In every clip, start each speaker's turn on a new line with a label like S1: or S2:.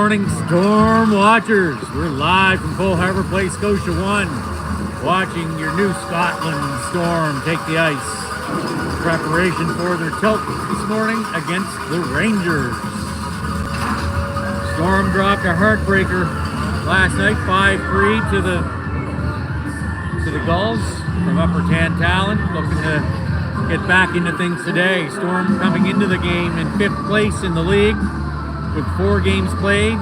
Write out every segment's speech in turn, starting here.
S1: morning, Storm Watchers. We're live from Cole Harbour Place, Scotia 1, watching your New Scotland Storm take the ice. Preparation for their tilt this morning against the Rangers. Storm dropped a heartbreaker last night, 5-3 to the Gulls from Upper Tantallon, looking to get back into things today. Storm coming into the game in 5th place in the league with 4 games played,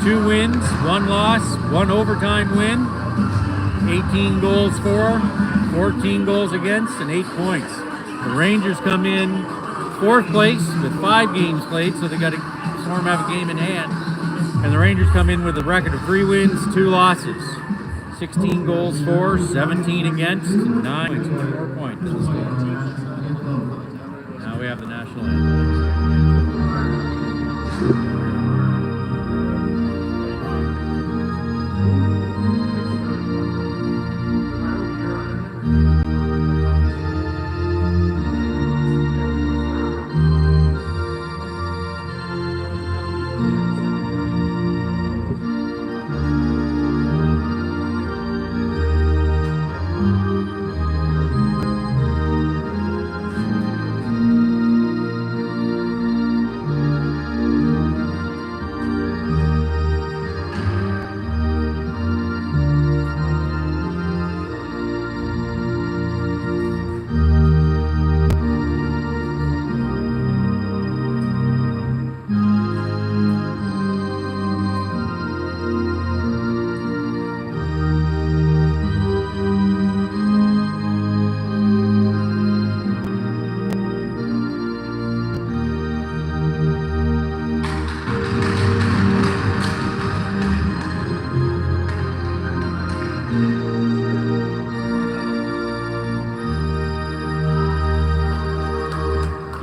S1: 2 wins, 1 loss, 1 overtime win, 18 goals for, 14 goals against, and 8 points. The Rangers come in 4th place with 5 games played, so they got Storm have a game in hand. And the Rangers come in with a record of 3 wins, 2 losses. 16 goals for, 17 against, 9 points, 24 points. Now we have the national anthem.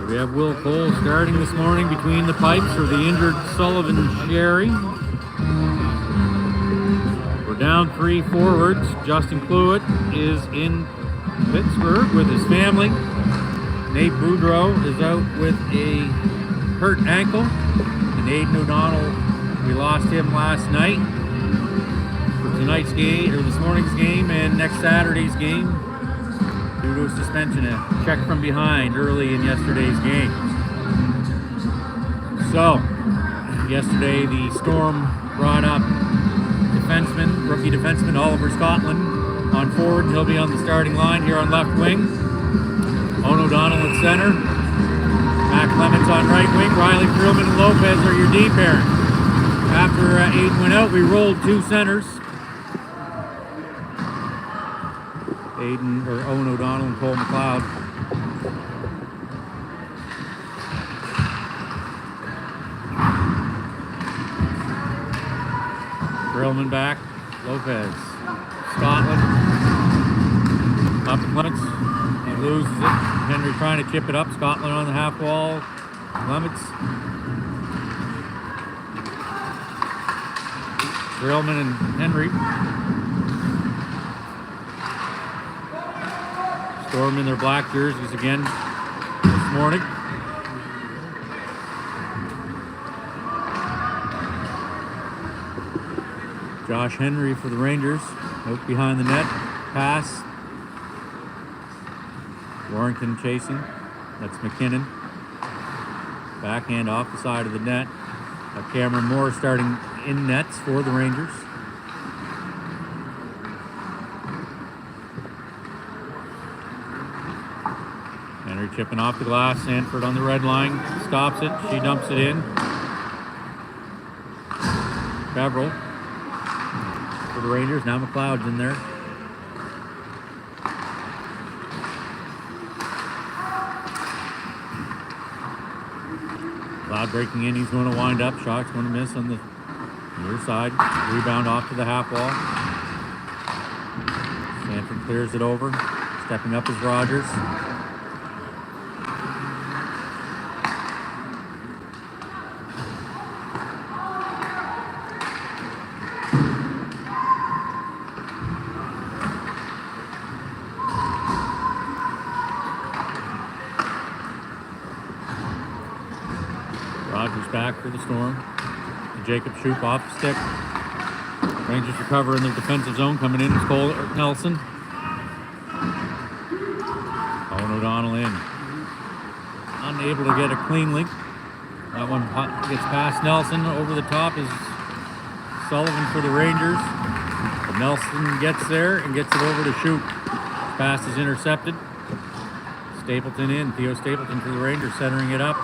S1: We have Will Cole starting this morning between the pipes for the injured Sullivan Sherry. We're down 3 forwards. Justin Cluett is in Pittsburgh with his family. Nate Boudreau is out with a hurt ankle. And Aidan O'Donnell, we lost him last night for tonight's game, or this morning's game, and next Saturday's game, due to a suspension, a check from behind early in yesterday's game. So, yesterday the Storm brought up rookie defenseman Oliver Scotland on forward. He'll be on the starting line here on left wing. Owen O'Donnell at center. Matt Clements on right wing. Riley Freelman and Lopez are your D pairing. After Aidan went out, we rolled 2 centers. Owen O'Donnell and Cole McLeod. Grillman back, Lopez, Scotland, up to Clements, he loses it. Henry trying to chip it up, Scotland on the half wall, Clements. Grillman and Henry. Storm in their black jerseys again this morning. Josh Henry for the Rangers, out behind the net, pass. Warrington chasing, that's McKinnon. Backhand off the side of the net. Cameron Moore starting in nets for the Rangers. Henry chipping off the glass, Sanford on the red line, stops it, she dumps it in. Beverell for the Rangers, now McLeod's in there. McLeod breaking in, he's going to wind up, shot's going to miss on the near side. Rebound off to the half wall. Sanford clears it over, stepping up is Rogers. Rogers back for the Storm. Jacob Shoup off the stick. Rangers recover in their defensive zone. Coming in is Cole Nelson. Owen O'Donnell in. Unable to get a clean link. That one gets past Nelson. Over the top is Sullivan for the Rangers. But Nelson gets there and gets it over to Shoup. Pass is intercepted. Stapleton in. Theo Stapleton for the Rangers, centering it up.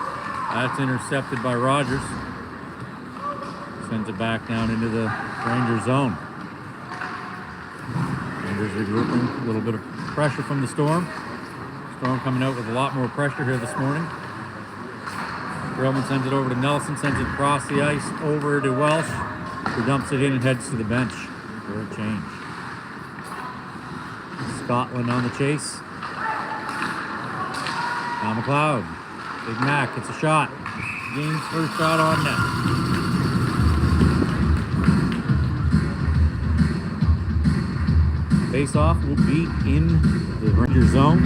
S1: That's intercepted by Rogers. Sends it back down into the Ranger zone. Rangers regrouping. A little bit of pressure from the Storm. Storm coming out with a lot more pressure here this morning. Grillman sends it over to Nelson, sends it across the ice over to Welsh, who dumps it in and heads to the bench for a change. Scotland on the chase. Now McLeod. Big Mac gets a shot. Game's first shot on net. Face-off will be in the Ranger zone.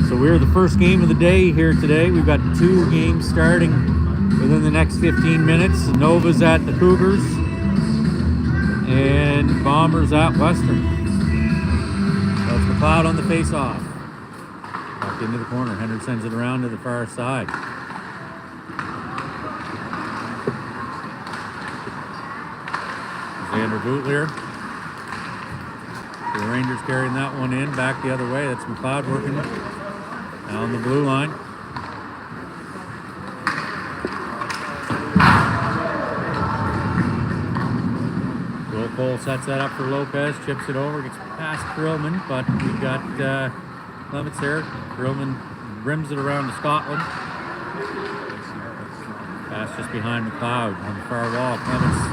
S1: So we're the first game of the day here today. We've got 2 games starting within the next 15 minutes. Nova's at the Cougars and Bombers at Western. So it's McLeod on the face-off. Back into the corner. Henry sends it around to the far side. Xander Bootlier. The Rangers carrying that one in, back the other way. That's McLeod working down the blue line. Will Cole sets that up for Lopez, chips it over, gets past Krillman, but we've got Clements there. Krillman rims it around to Scotland. Pass just behind McLeod on the far wall. Clements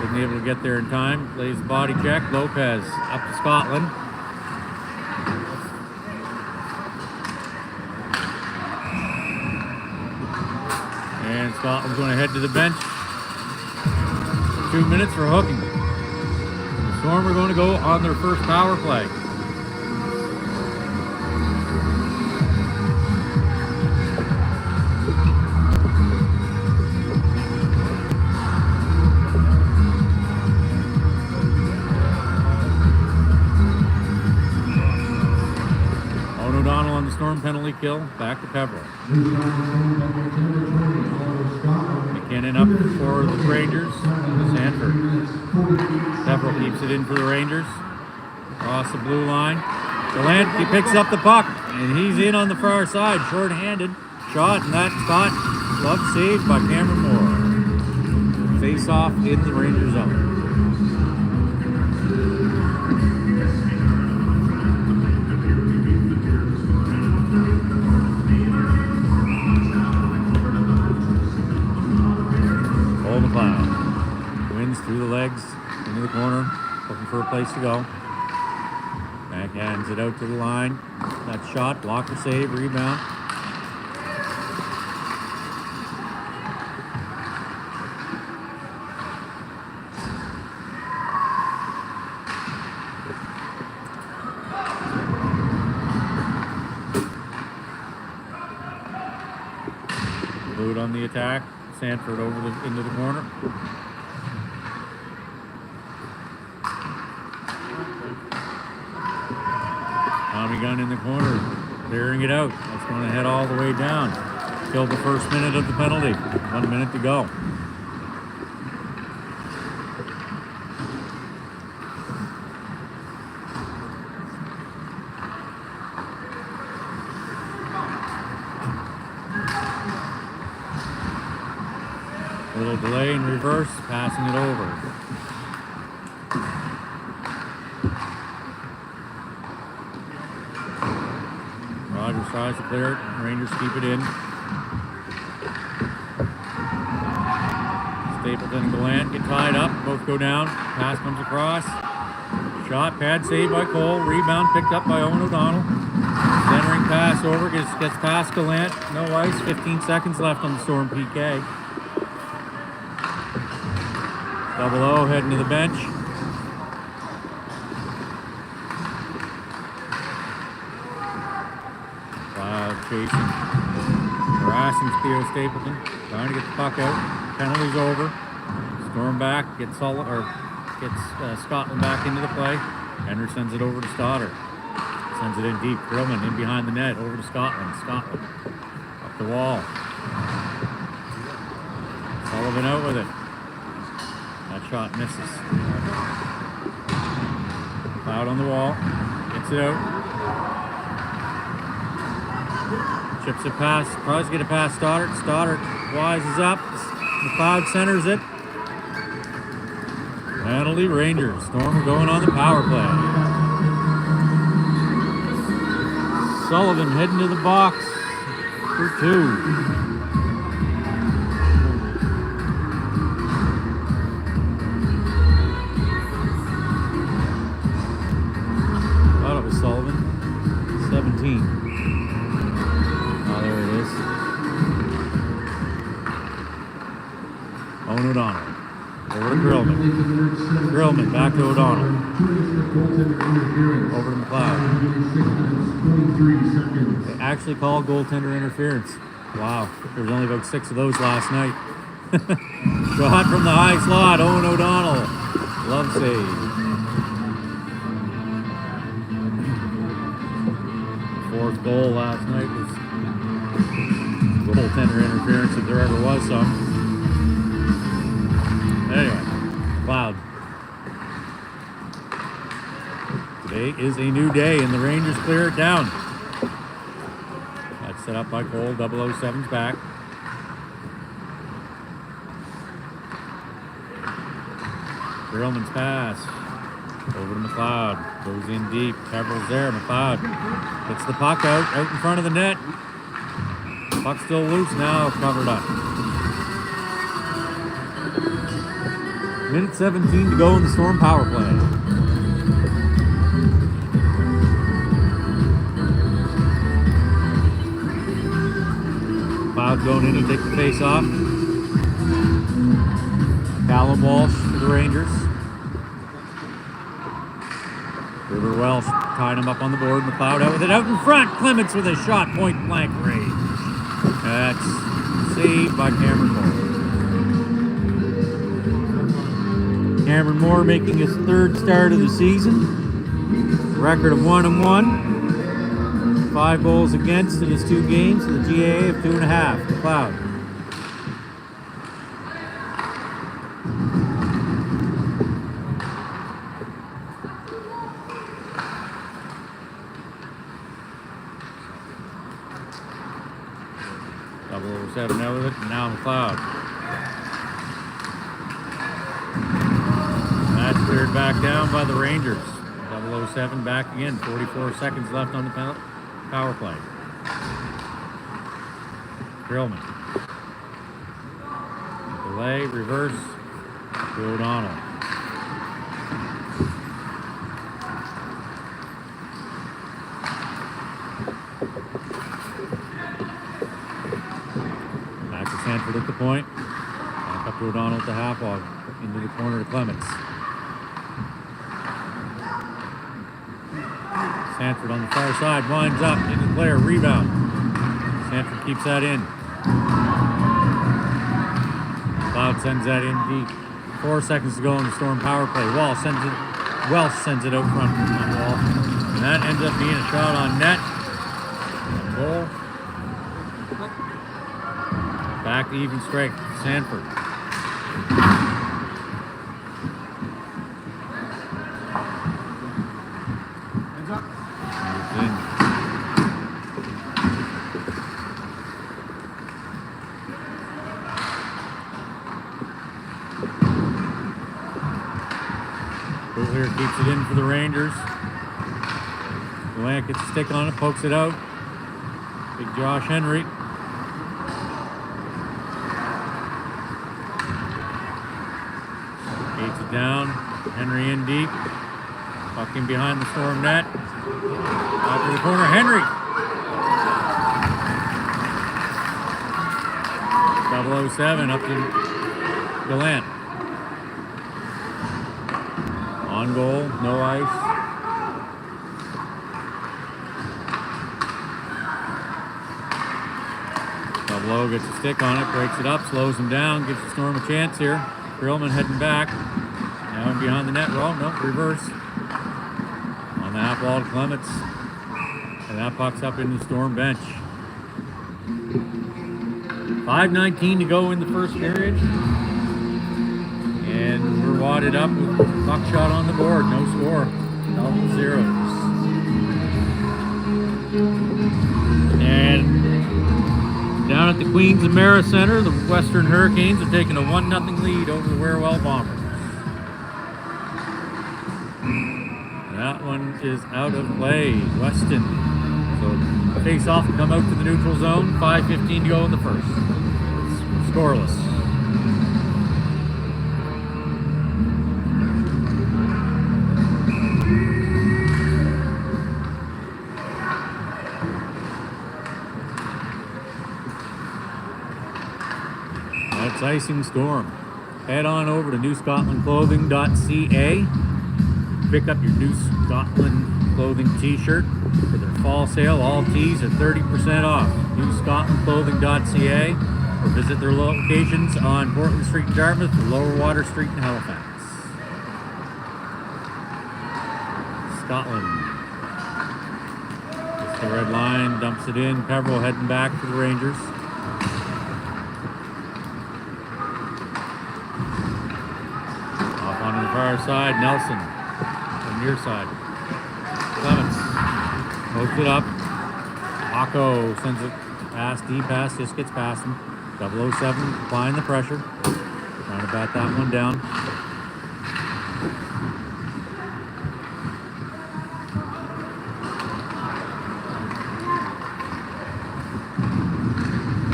S1: isn't able to get there in time. Plays the body check. Lopez up to Scotland. And Scotland's going to head to the bench for 2 minutes for hooking. The Storm are going to go on their first power play. O'Donnell on the Storm penalty kill, back to Pepperell. McKinnon up for the Rangers, Sanford. Pepperell keeps it in for the Rangers. Across the blue line. Gallant, he picks up the puck, and he's in on the far side, short-handed. Shot, and that spot, glove saved by Cameron Moore. Face-off in the Ranger zone. McLeod wins through the legs into the corner, looking for a place to go. Backhands it out to the line. That shot, blocker save, rebound. Boot on the attack. Sanford over into the corner. Tommy Gunn in the corner, clearing it out. That's going to head all the way down. Killed the first minute of the penalty. 1 minute to go. Little delay in reverse, passing it over. Rogers tries to clear it. Rangers keep it in. Stapleton and Gallant get tied up. Both go down. Pass comes across. Shot, pad saved by Cole. Rebound picked up by Owen O'Donnell. Centering pass over, gets past Gallant. No ice, 15 seconds left on the Storm PK. Double O heading to the bench. Cloud chasing, harassing Theo Stapleton, trying to get the puck out. penalty's over. Storm back, gets Scotland back into the play. Henry sends it over to Stoddard. Sends it in deep. Grillman in behind the net, over to Scotland. Scotland up the wall. Sullivan out with it. That shot misses. Out on the wall. Gets it out. Chips it past. Tries to get it past Stoddard. Stoddard wises up. McLeod centers it. Penalty Rangers. Storm going on the power play. Sullivan heading to the box for 2. Thought it was Sullivan. 17. Oh, there it is. Owen O'Donnell. Over to Grillman. Grillman back to O'Donnell. Over to McLeod. They actually called goaltender interference. Wow. There was only about 6 of those last night. Shot from the high slot. Owen O'Donnell. Love save. Fourth goal last night was goaltender interference if there ever was some. Anyway, Cloud. Today is a new day, and the Rangers clear it down. That's set up by Cole. 007's back. Grillman's pass. Over to McLeod. Goes in deep. Peverill's there. McLeod gets the puck out in front of the net. Puck's still loose now, covered up. Minute 17 to go in the Storm power play. Cloud going in, he takes the face off. Callum Walsh for the Rangers. River Welsh tied him up on the board. McLeod out with it out in front. Clements with a shot, point blank range. That's saved by Cameron Moore. Cameron Moore making his 3rd start of the season. Record of 1-1. 5 goals against in his 2 games with a GAA of 2.5. McLeod. Seven out with it, and now McLeod. That's cleared back down by the Rangers. 007 back again. 44 seconds left on the power play. Grillman. Delay, reverse to O'Donnell. Sanford at the point. Back up to O'Donnell at the half wall. Into the corner to Clements. Sanford on the far side. Winds up. Into the player. Rebound. Sanford keeps that in. Cloud sends that in deep. 4 seconds to go in the Storm power play. Welsh sends it out front on the wall. And that ends up being a shot on net. Goal. Back to even strength, Sanford. Here keeps it in for the Rangers. Delant gets a stick on it, pokes it out. Big Josh Henry. Gates it down. Henry in deep. Puck in behind the Storm net. Out to the corner. Henry. 007 up to Delant. On goal, no ice. Double O gets a stick on it, breaks it up, slows him down, gives the Storm a chance here. Grillman heading back. Now behind the net row. Nope, reverse. On the half wall to Clements. And that puck's up into the Storm bench. 5:19 to go in the first period. And we're wadded up with puck shot on the board. No score. Double zeros. And down at the Queens Amera Center, the Western Hurricanes are taking a 1-0 lead over the Warewell Bombers. That one is out of play. Weston. So face off and come out to the neutral zone. 5:15 to go in the first. It's scoreless. That's icing Storm. Head on over to newscotlandclothing.ca. Pick up your New Scotland Clothing t-shirt for their fall sale. All tees are 30% off. newscotlandclothing.ca or visit their locations on Portland Street in Dartmouth or Lower Water Street in Halifax. Scotland. Gets the red line, dumps it in. Peveril heading back for the Rangers. Off onto the far side, Nelson. Near side. Clements pokes it up. Akko sends it pass, deep pass, just gets past him. 007 applying the pressure. Trying to bat that one down.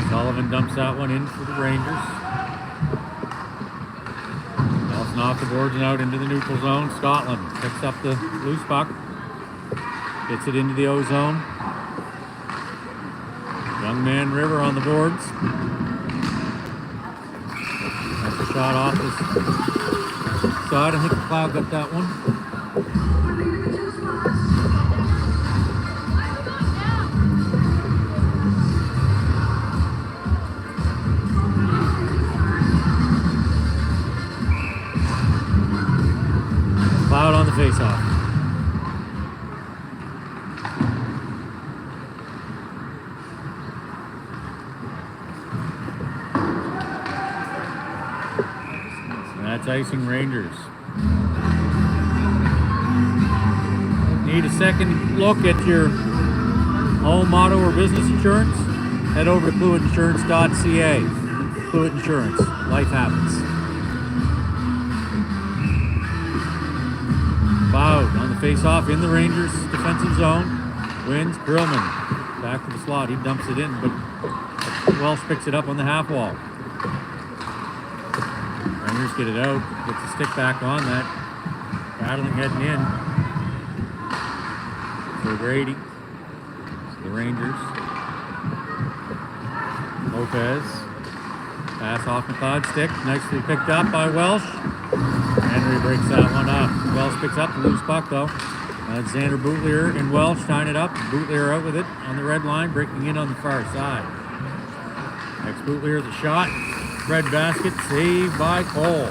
S1: Sullivan dumps that one in for the Rangers. Off the boards and out into the neutral zone. Scotland picks up the loose puck. Gets it into the O zone. Young man River on the boards. That's a shot off this side. I think McLeod got that one. Out on the face-off. So that's icing Rangers. Need a second look at your home, auto, or business insurance? Head over to fluidinsurance.ca. Fluid Insurance. Life happens. Cloud on the face-off in the Rangers defensive zone. Wins. Grillman back to the slot. He dumps it in, but Welsh picks it up on the half wall. Rangers get it out. Gets the stick back on that. Battling heading in. So Grady. The Rangers. Lopez. Pass off McLeod's stick. Nicely picked up by Welsh. Henry breaks that one up. Welsh picks up the loose puck though. Xander Bootlier and Welsh tying it up. Bootlier out with it on the red line, breaking in on the far side. Next Bootlier the shot. Red basket, saved by Cole.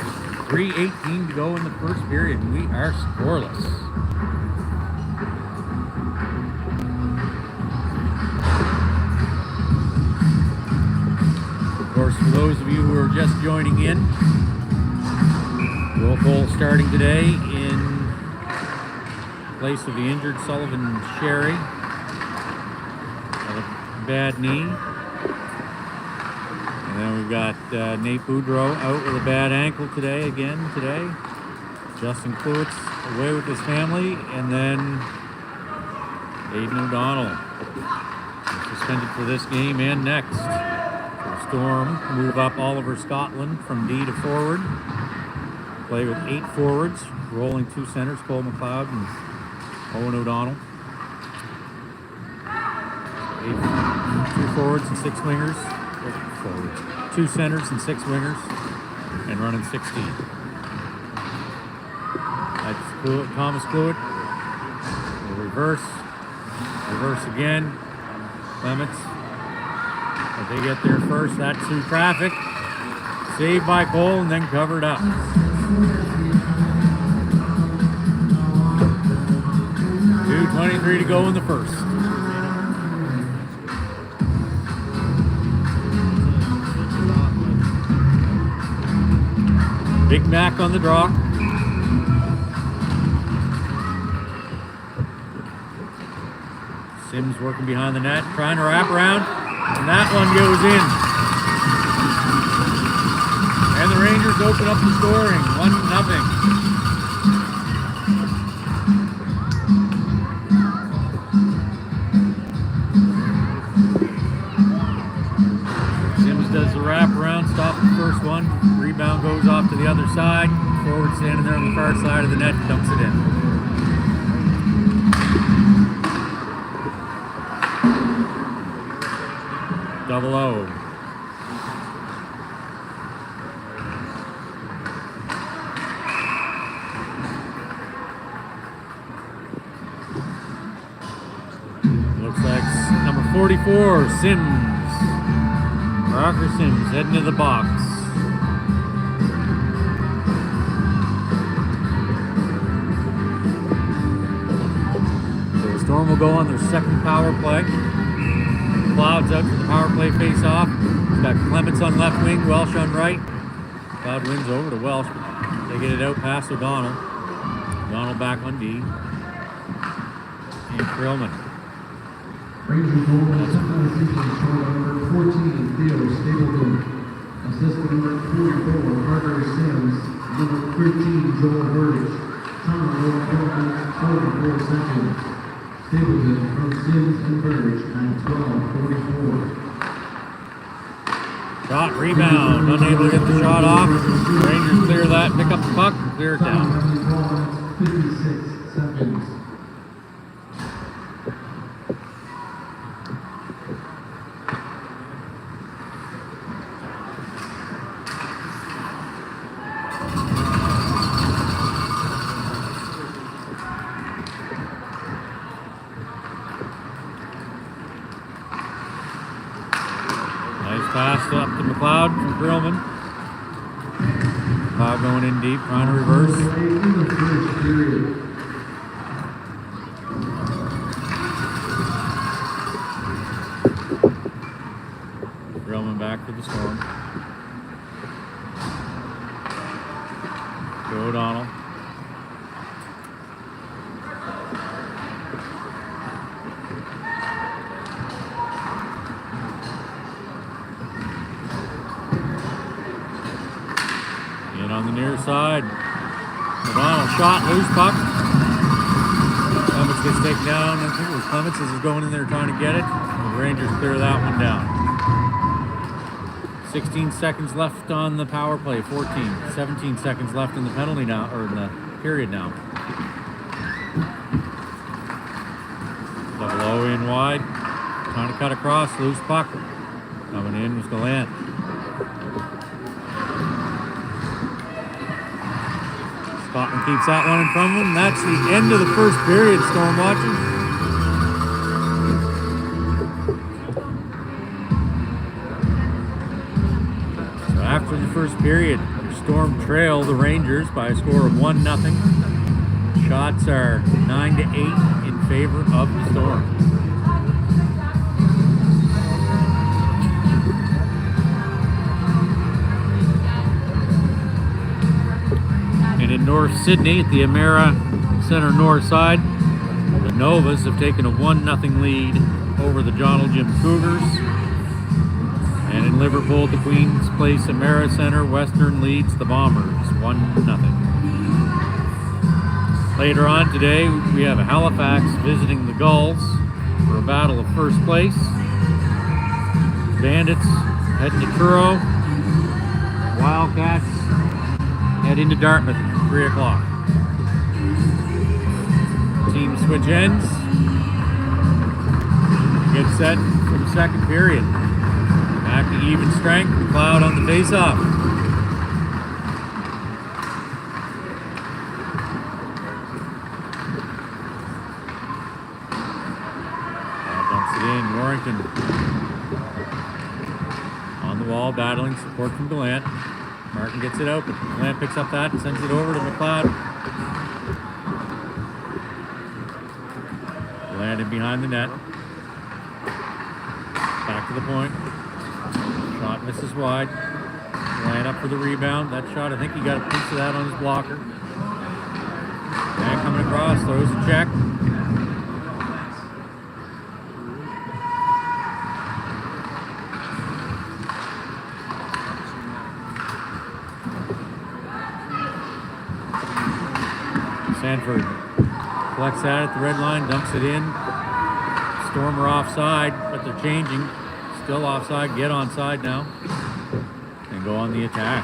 S1: 3:18 to go in the first period. We are scoreless. Of course, for those of you who are just joining in, Will Cole starting today in place of the injured Sullivan Sherry. Got a bad knee. And then we've got Nate Boudreau out with a bad ankle today. Justin Kluwitz away with his family. And then Aiden O'Donnell suspended for this game and next. So the Storm move up Oliver Scotland from D to forward. Play with 8 forwards, rolling 2 centers, Cole McLeod and Owen O'Donnell. 2 forwards and 6 wingers. 2 centers and 6 wingers, and running 16. That's Thomas Kluwit. Reverse again. Clements But they get there first. That's through traffic. Saved by Cole and then covered up. 2:23 to go in the first. Big Mac on the draw. Sims working behind the net, trying to wrap around, and that one goes in. And the Rangers open up the scoring, 1-0. Sims does the wrap around, stop the first one. Rebound goes off to the other side. Forward standing there on the far side of the net, dumps it in. Double O. Looks like number 44, Sims. Rocker Sims heading to the box. So the Storm will go on their second power play. Cloud's out for the power play face-off. He's got Clements on left wing, Welsh on right. Cloud wins over to Welsh. They get it out past O'Donnell. O'Donnell back on D. And Krillman.
S2: Rangers goal on second season, number 14, Theo Stapleton. Assistant number 44, Carter Sims. Number 13, Joel Burridge. Time goal 44 seconds. Stapleton from Sims and Burridge at 12:44.
S1: Shot, rebound, unable to get the shot off. Rangers clear that, pick up the puck, clear it down.
S2: 56 seconds.
S1: Pass up to McLeod from Grillman. McLeod going in deep, trying to reverse. Grillman back to the Storm. To O'Donnell. On the near side, O'Donnell shot, loose puck. Clements gets taken down. I think it was Clements as is going in there trying to get it. The Rangers clear that one down. 16 seconds left on the power play. 17 seconds left in the penalty now, or in the period now. Double O in wide, trying to cut across, loose puck. Coming in was Gallant. Scotland keeps that one in front of him. That's the end of the first period, Storm watching. So after the first period, the Storm trail the Rangers by a score of 1-0. Shots are 9-8 in favor of the Storm. And in North Sydney, at the Amera Center North side, the Novas have taken a 1-0 lead over the John Jim Cougars. And in Liverpool, at the Queen's Place Amera Center, Western leads the Bombers 1-0. Later on today, we have Halifax visiting the Gulls for a battle of first place. Bandits heading to Truro. Wildcats head into Dartmouth at 3 o'clock. Teams switch ends. Get set for the second period. Back to even strength. McLeod on the face-off. Dumps it in. Warrington On the wall, battling support from Gallant. Martin gets it out, but Gallant picks up that and sends it over to McLeod. Gallant in behind the net. Back to the point. Shot misses wide. Gallant up for the rebound. That shot, I think he got a piece of that on his blocker. And coming across, throws a check. Sanford collects that at the red line, dumps it in. Storm are offside, but they're changing. Still offside, get onside now. And go on the attack.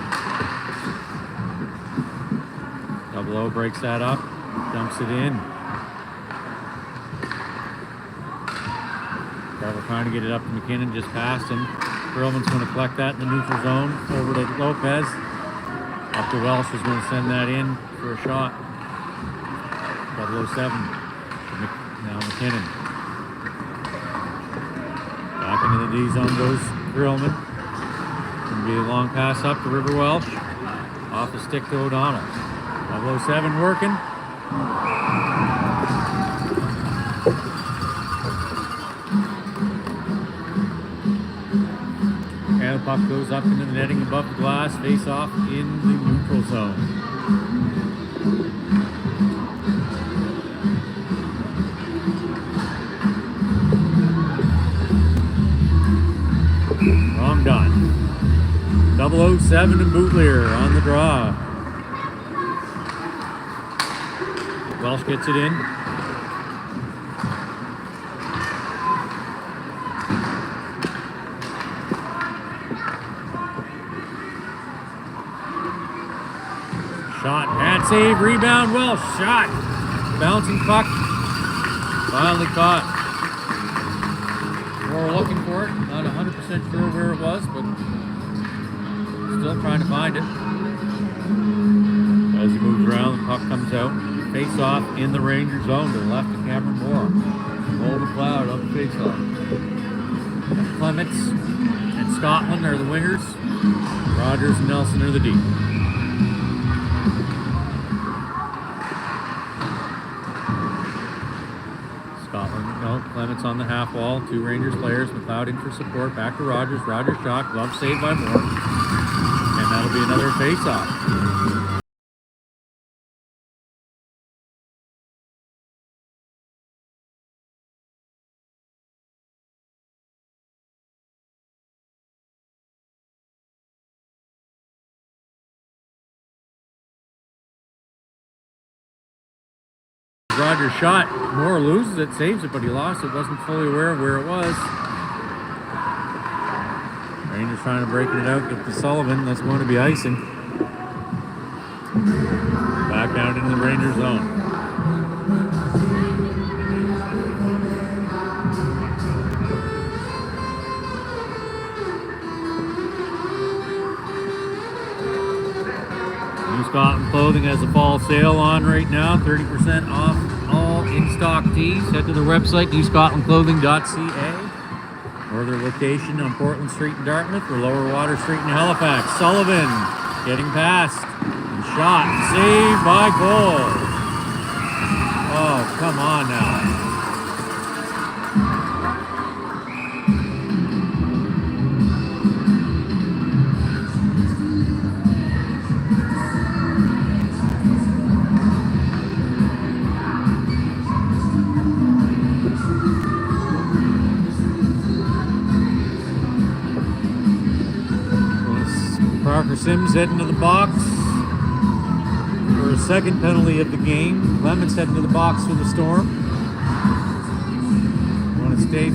S1: Double O breaks that up, dumps it in. Carver trying to get it up to McKinnon, just past him. Perlman's going to collect that in the neutral zone, over to Lopez. Up to Welsh, who's going to send that in for a shot. 007. Now McKinnon. Back into the D zone goes Perlman. Going to be a long pass up to River Welsh. Off the stick to O'Donnell. 007 working. And the puck goes up into the netting above the glass. Face off in the neutral zone. Wrong done. 007 and Bootleer on the draw. Welsh gets it in. Shot, bad save, rebound, Welsh, shot. Bouncing puck. Finally caught. We're looking for it. Not 100% sure where it was, but still trying to find it. As he moves around, the puck comes out. Face off in the Ranger zone to the left of Cameron Moore. Cole McLeod on the face off. Clements and Scotland are the wingers. Rogers and Nelson are the D. Clements on the half wall. Two Rangers players. McLeod in for support. Back to Rogers. Rogers shot. Glove saved by Moore. And that'll be another face-off. Rogers shot. Moore loses it, saves it, but he lost it. Wasn't fully aware of where it was. Rangers trying to break it out to Sullivan. That's going to be icing. Back down into the Rangers zone. New Scotland Clothing has a fall sale on right now. 30% off all in-stock tees. Head to their website, newscotlandclothing.ca, or their location on Portland Street in Dartmouth or Lower Water Street in Halifax. Sullivan getting past and shot. Saved by Cole. Oh, come on now. Parker Sims heading to the box for a second penalty of the game. Clements heading to the box for the Storm. Want to stay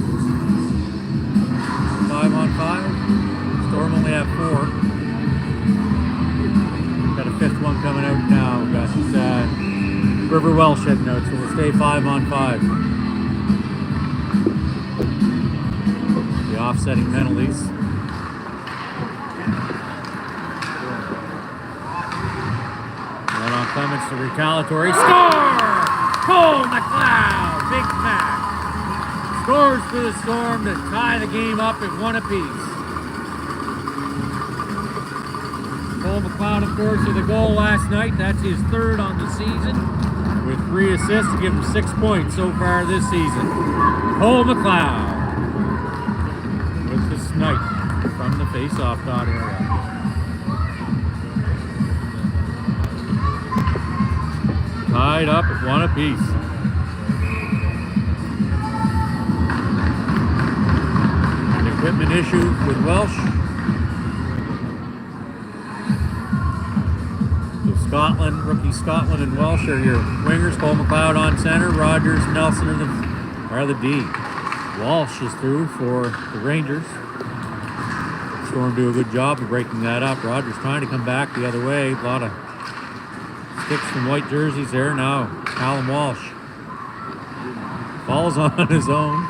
S1: 5-on-5. Storm only have 4. Got a 5th one coming out now. Got River Welsh heading out, so we'll stay 5-on-5. The offsetting penalties. Clements to retaliatory. Score! Cole McLeod! Big Mac scores for the Storm to tie the game up at 1 apiece. Cole McLeod, of course, with a goal last night. That's his third on the season, with 3 assists to give him 6 points so far this season. Cole McLeod with the snipe from the face-off dot area. Tied up at 1 apiece. An equipment issue with Welsh. So Scotland, rookie Scotland and Welsh are your wingers. Cole McLeod on center. Rogers, Nelson are the D. Walsh is through for the Rangers. Storm do a good job of breaking that up. Rogers trying to come back the other way. A lot of sticks from white jerseys there. Now Callum Walsh falls on his own,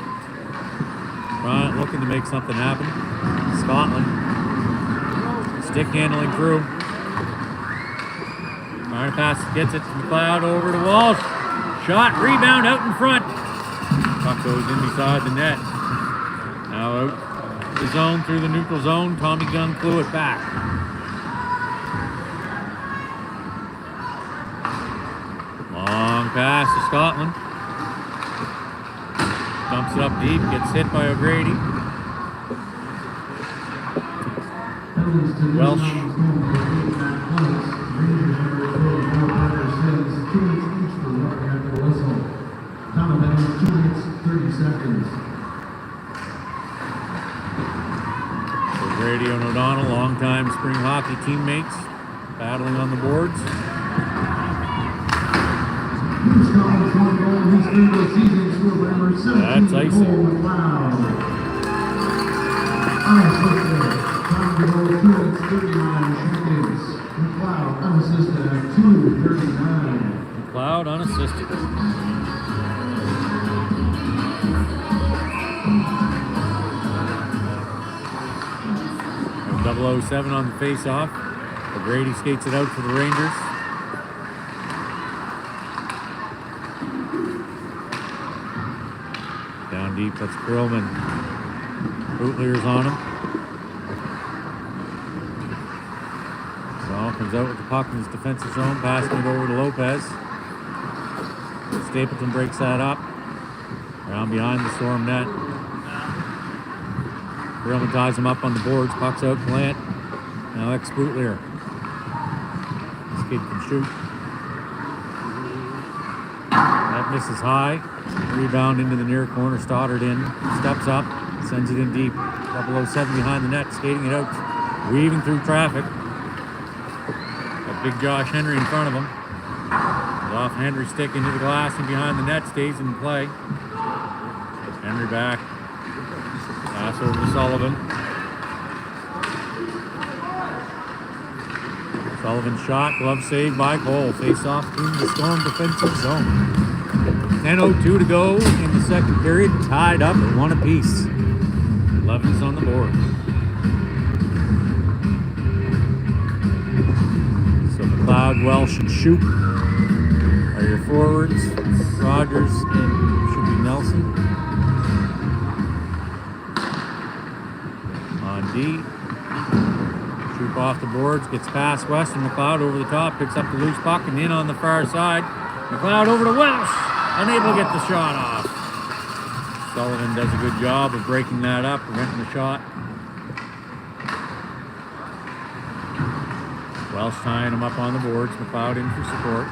S1: looking to make something happen. Scotland stick handling through. Trying to pass, gets it to McLeod, over to Walsh. Shot, rebound out in front. Puck goes in beside the net. Now out the zone, through the neutral zone. Tommy Gunn flew it back. Long pass to Scotland. Dumps it up deep, gets hit by O'Grady. Welsh. O'Grady and O'Donnell, longtime spring hockey teammates, battling on the boards. That's icing. McLeod unassisted. 007 on the face-off. O'Grady skates it out for the Rangers. Down deep, that's Perlman. Bootlier's on him. Well, comes out with the puck in his defensive zone, passing it over to Lopez. Stapleton breaks that up. Around behind the Storm net. Perlman ties him up on the boards, pucks out Plant. Now ex-Bootlier. This kid can shoot. That misses high. Rebound into the near corner. Stoddard in. Steps up. Sends it in deep. 007 behind the net. Skating it out. Weaving through traffic. Got big Josh Henry in front of him. Off Henry, stick into the glass and behind the net. Stays in play. Henry back. Pass over to Sullivan. Sullivan shot. Glove saved by Cole. Face off in the Storm defensive zone. 10:02 to go in the second period. Tied up at 1 apiece. 11's on the board. So McLeod, Welsh, and Shoup are your forwards. Rogers and should be Nelson. On D. Shoup off the boards, gets past Weston. McLeod over the top, picks up the loose puck and in on the far side. McLeod over to Welsh, unable to get the shot off. Sullivan does a good job of breaking that up, preventing the shot. Welsh tying him up on the boards. McLeod in for support.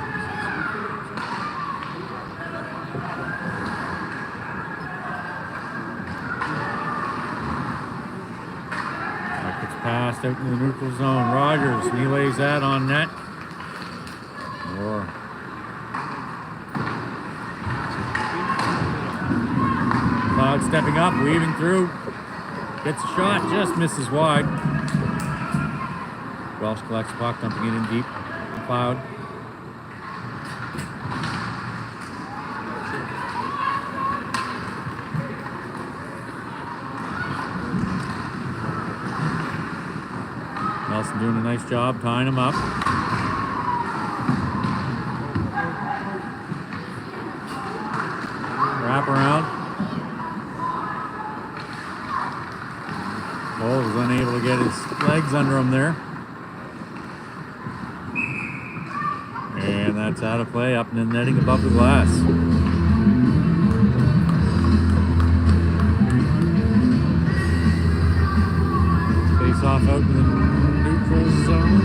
S1: Passed out in the neutral zone. Rogers, he lays that on net. Cloud stepping up, weaving through. Gets a shot, just misses wide. Welsh collects the puck, dumping it in deep. Cloud. Nelson doing a nice job tying him up. Wrap around. Cole was unable to get his legs under him there. that's out of play up in the netting above the glass. Face off out in the neutral zone.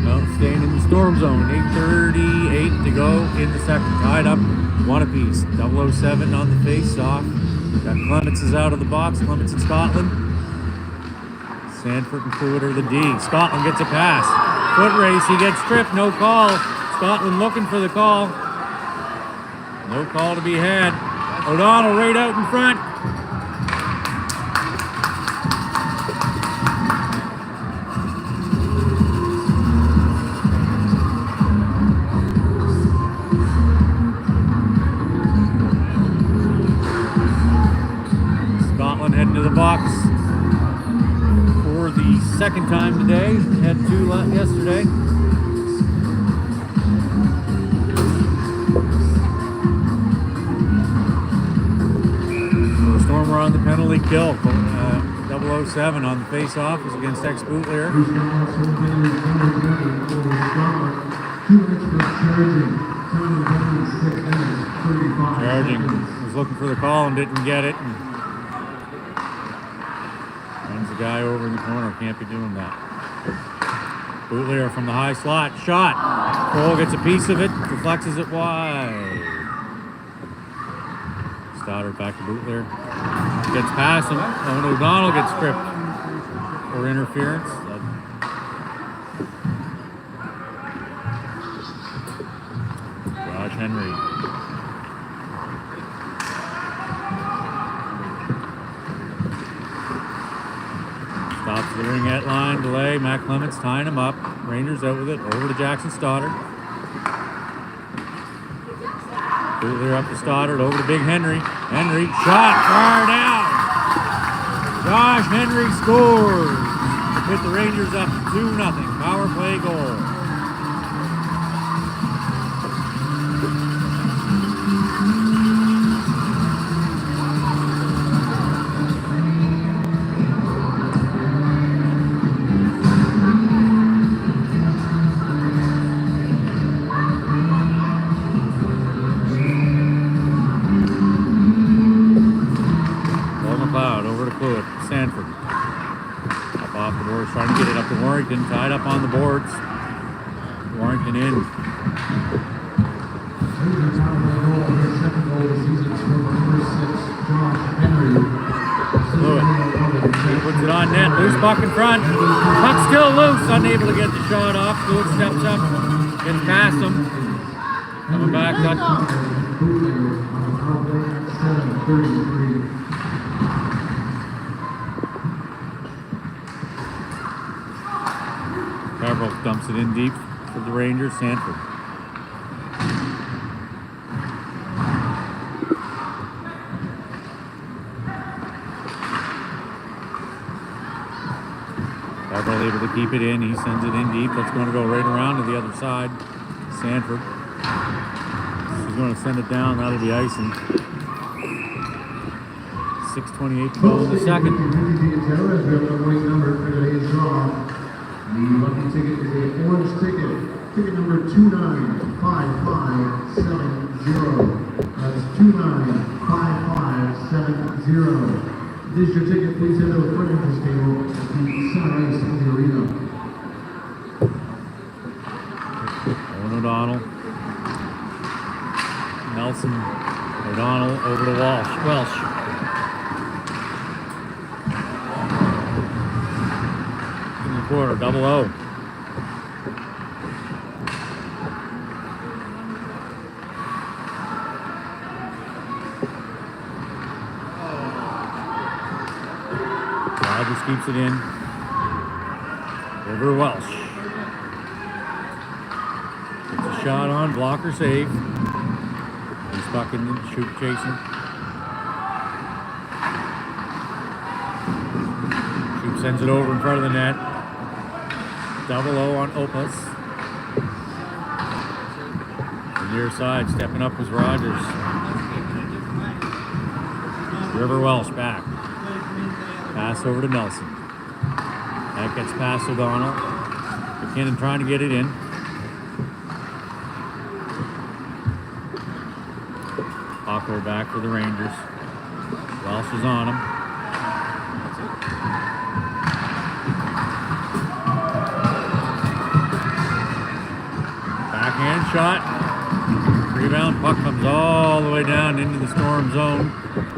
S1: No, staying in the storm zone. 8:38 to go in the second. Tied up, one apiece. 007 on the face off. Got Clements is out of the box. Clements in Scotland. Sanford and Clueter the D. Scotland gets a pass. Foot race. He gets tripped. No call. Scotland looking for the call. No call to be had. O'Donnell right out in front. Scotland heading to the box for the second time today. Had two yesterday. So the Storm were on the penalty kill. 007 on the face-off was against ex-Bootlear. Charging was looking for the call and didn't get it. And runs the guy over in the corner. Can't be doing that. Bootlear from the high slot. Shot. Cole gets a piece of it. Deflects it wide. Stoddard back to Bootlear. Gets past him. Owen O'Donnell gets stripped for interference. Josh Henry. Stops the ringette line, delay. Matt Clements tying him up. Rangers out with it. Over to Jackson Stoddard. Bootlear up to Stoddard. Over to Big Henry. Henry shot far down. Josh Henry scores. Hit the Rangers up 2-0. Power play goal. Sanford. Up off the boards, trying to get it up to Warrington. Tied up on the boards. Warrington in. Fluid. He puts it on net. Loose puck in front. Puck still loose. Unable to get the shot off. Fluid steps up. Gets past him. Coming back. Carville dumps it in deep for the Rangers. Sanford. Carville able to keep it in. He sends it in deep. That's going to go right around to the other side. Sanford. He's going to send it down. That'll be icing. 6:28 to go in the second.
S2: The lucky ticket is a orange ticket. Ticket number 295570. That's 295570. If this is your ticket, please head to the front entrance table at the center ice of the arena.
S1: Owen O'Donnell. Nelson. O'Donnell over to Welsh. Quarter, 0-0. Rogers keeps it in. Over to Welsh. Gets a shot on, blocker save. He's stuck in the shoot chasing. Shoot sends it over in front of the net. 0-0 on Opus. The near side, stepping up was Rogers. River Welsh back. Pass over to Nelson. That gets past O'Donnell. McKinnon trying to get it in. Score back for the Rangers. Welsh is on him. Backhand shot. Rebound. Puck comes all the way down into the Storm zone.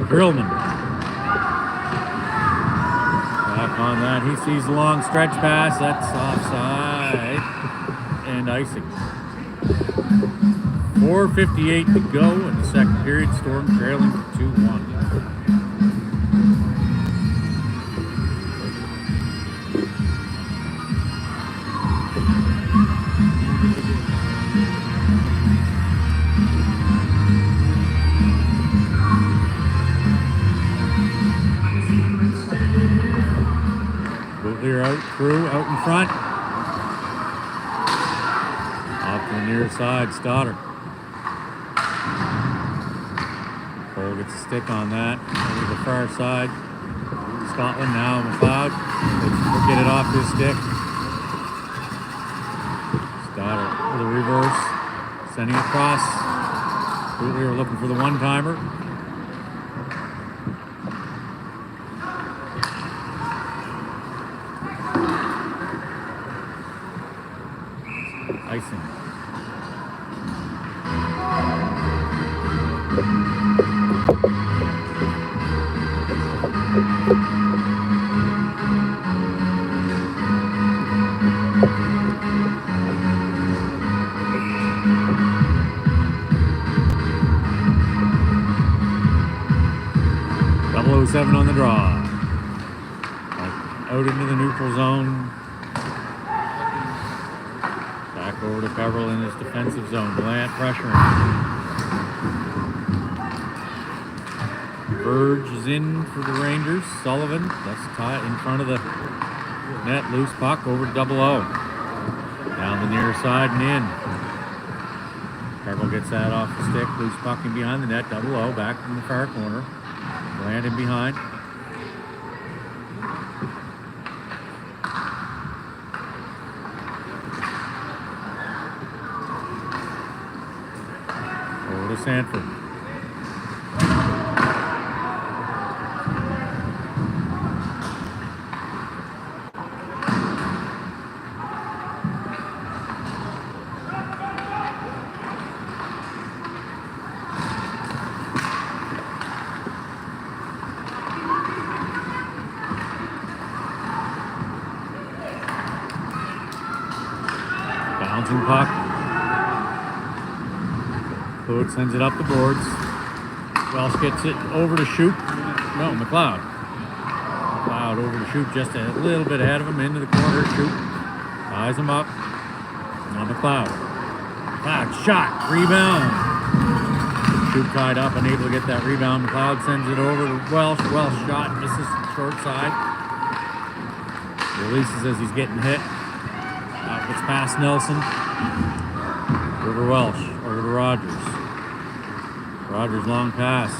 S1: Grillman. Back on that. He sees the long stretch pass. That's offside. And icing. 4:58 to go in the second period. Storm trailing 2-1. Clear out, Crew out in front. Off to the near side, Stoddard. Cole gets a stick on that. Over the far side. Scotland now, McLeod. We'll get it off his stick. Stoddard with a reverse. Sending it across. We were looking for the one-timer. Icing. .007 on the draw. Out into the neutral zone. Back over to Peveril in his defensive zone. Delant pressuring. Verge is in for the Rangers. Sullivan, that's tight in front of the net. Loose puck over to 0-0. Down the near side and in. Peveril gets that off the stick. Loose puck in behind the net. 0-0 back from the far corner. Delant in behind. Sanford. Bouncing puck. Fluid sends it up the boards. Welsh gets it over to Shoop. No, McLeod. McLeod over to Shoop, just a little bit ahead of him into the corner. Shoop ties him up. Now McLeod. McLeod shot. Rebound. Shoop tied up, unable to get that rebound. McLeod sends it over to Welsh. Welsh shot, misses short side. Releases as he's getting hit. Gets past Nelson. Over Welsh. Over to Rogers. Rogers long pass.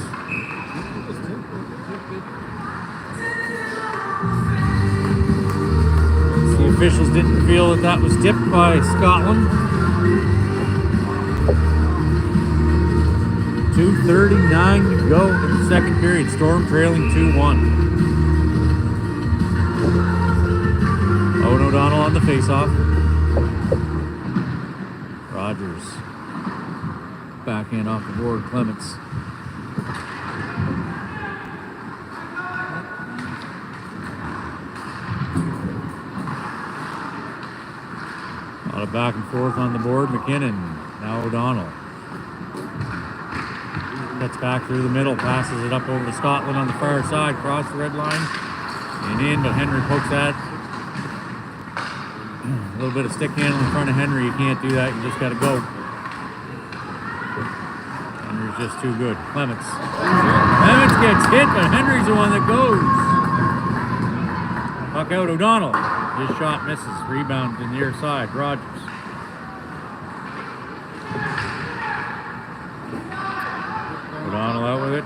S1: The officials didn't feel that was tipped by Scotland. 2:39 to go in the second period. Storm trailing 2-1. Owen O'Donnell on the faceoff. Rogers. Backhand off the board, Clements. A lot of back and forth on the board. McKinnon, now O'Donnell. Cuts back through the middle, passes it up over to Scotland on the far side, across the red line, and in, but Henry pokes that. A little bit of stick handle in front of Henry. You can't do that, you just got to go. Just too good. Clements. Clements gets hit, but Henry's the one that goes. Puck out, O'Donnell. His shot misses. Rebound to the near side. Rogers. O'Donnell out with it.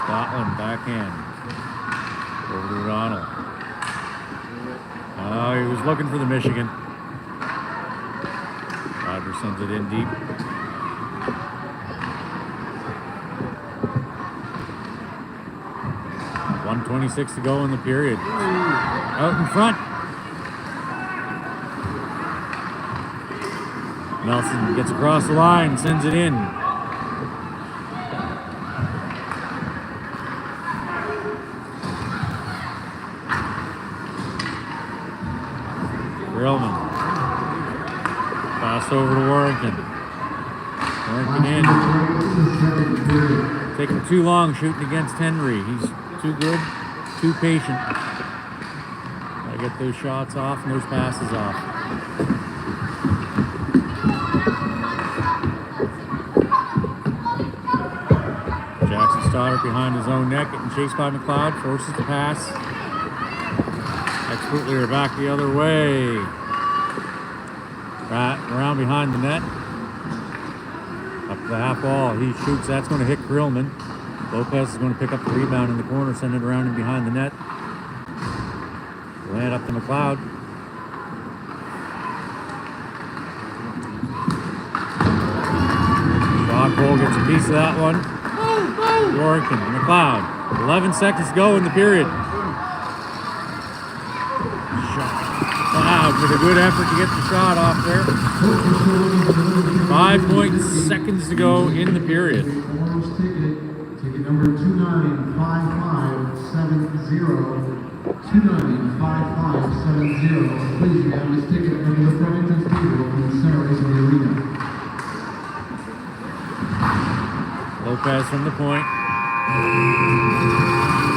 S1: Scotland backhand. Over to O'Donnell. He was looking for the Michigan. Ranger sends it in deep. .126 to go in the period. Out in front. Nelson gets across the line, sends it in. Grillman. Pass over to Warrington. Warrington in. Taking too long shooting against Henry. He's too good, too patient. Gotta get those shots off and those passes off. Jackson Stoddard behind his own net, getting chased by McLeod, forces the pass. Expertly are back the other way. Around behind the net. Up to the half wall. He shoots. That's going to hit Grillman. Lopez is going to pick up the rebound in the corner, send it around and behind the net. Land up to McLeod. Rockhold gets a piece of that one. Warrington, McLeod. 11 seconds to go in the period. McLeod with a good effort to get the shot off there. 5 seconds to go in the period.
S2: Ticket number 295570. 295570. Please grab this ticket under the front entrance table in the center of the arena.
S1: Lopez from the point.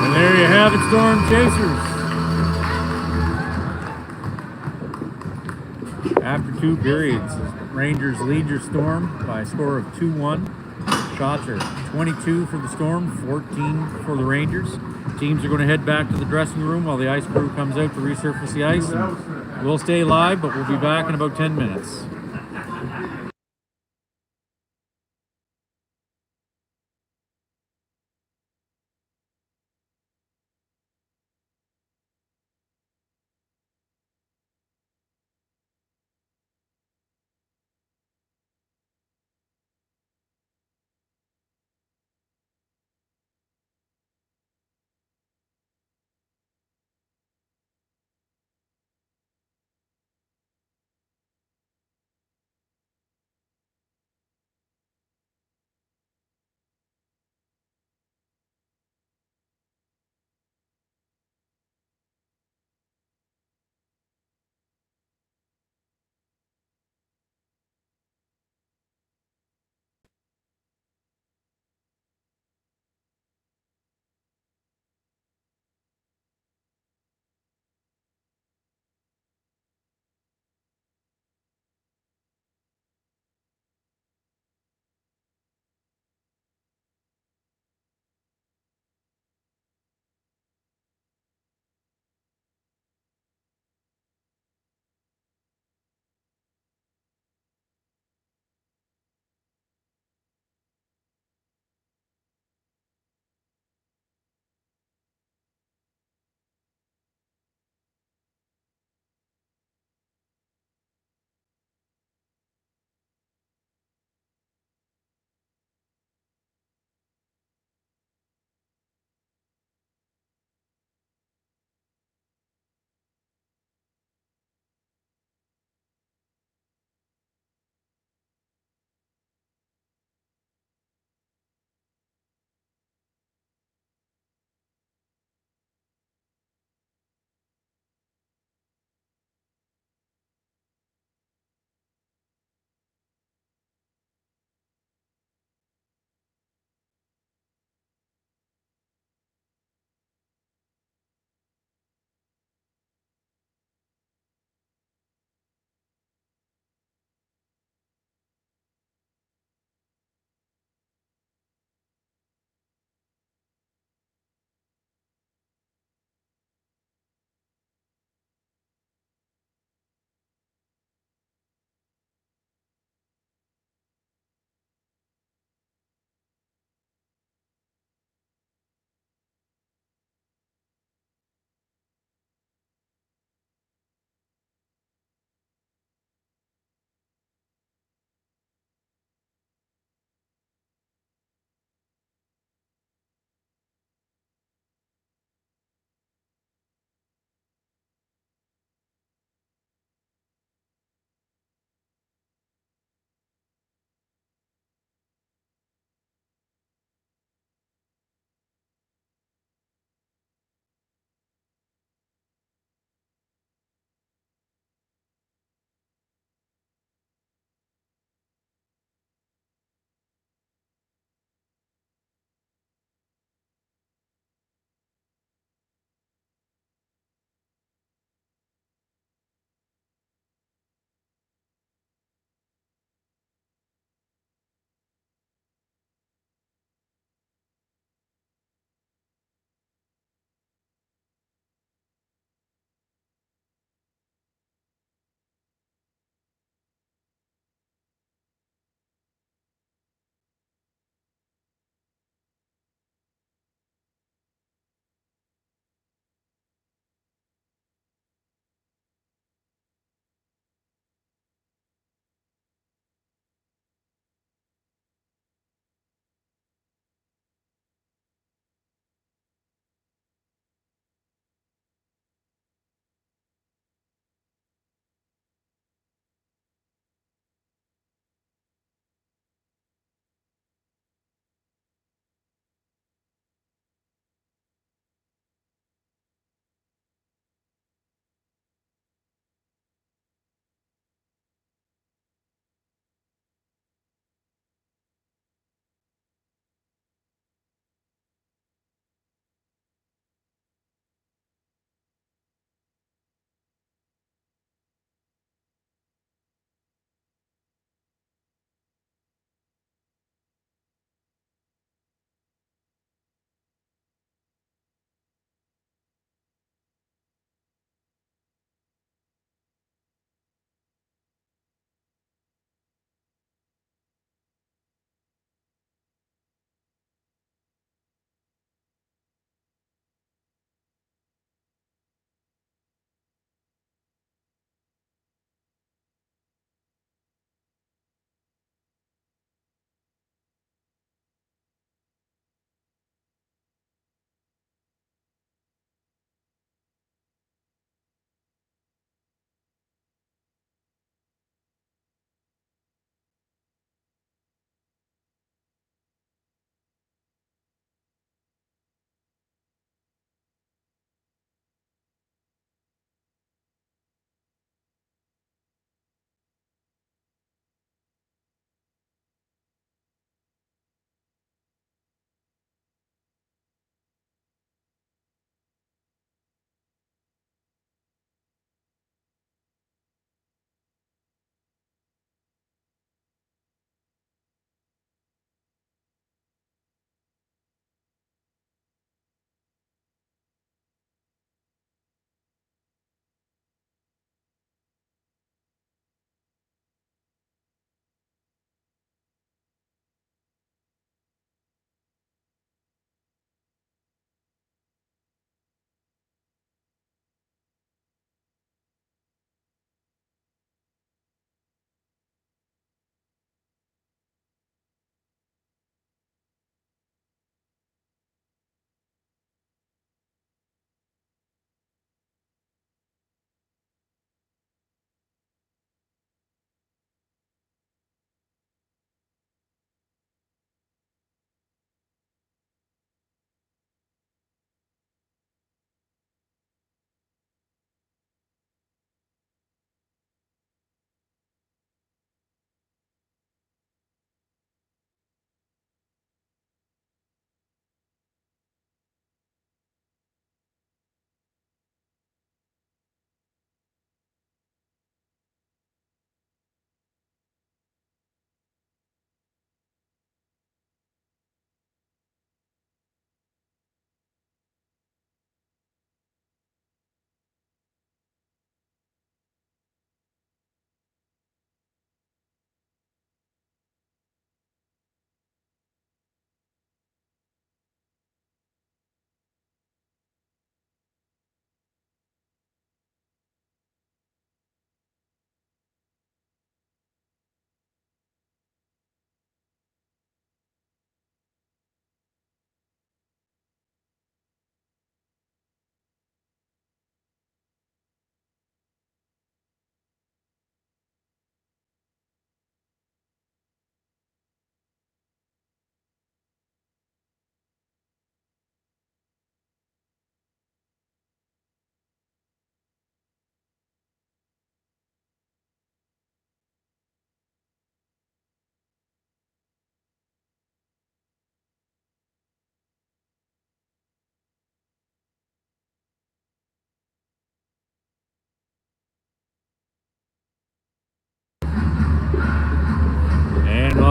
S1: And there you have it, Storm Chasers. After 2 periods, Rangers lead your Storm by a score of 2-1. Shots are 22 for the Storm, 14 for the Rangers. Teams are going to head back to the dressing room while the ice crew comes out to resurface the ice. And we'll stay live, but we'll be back in about 10 minutes.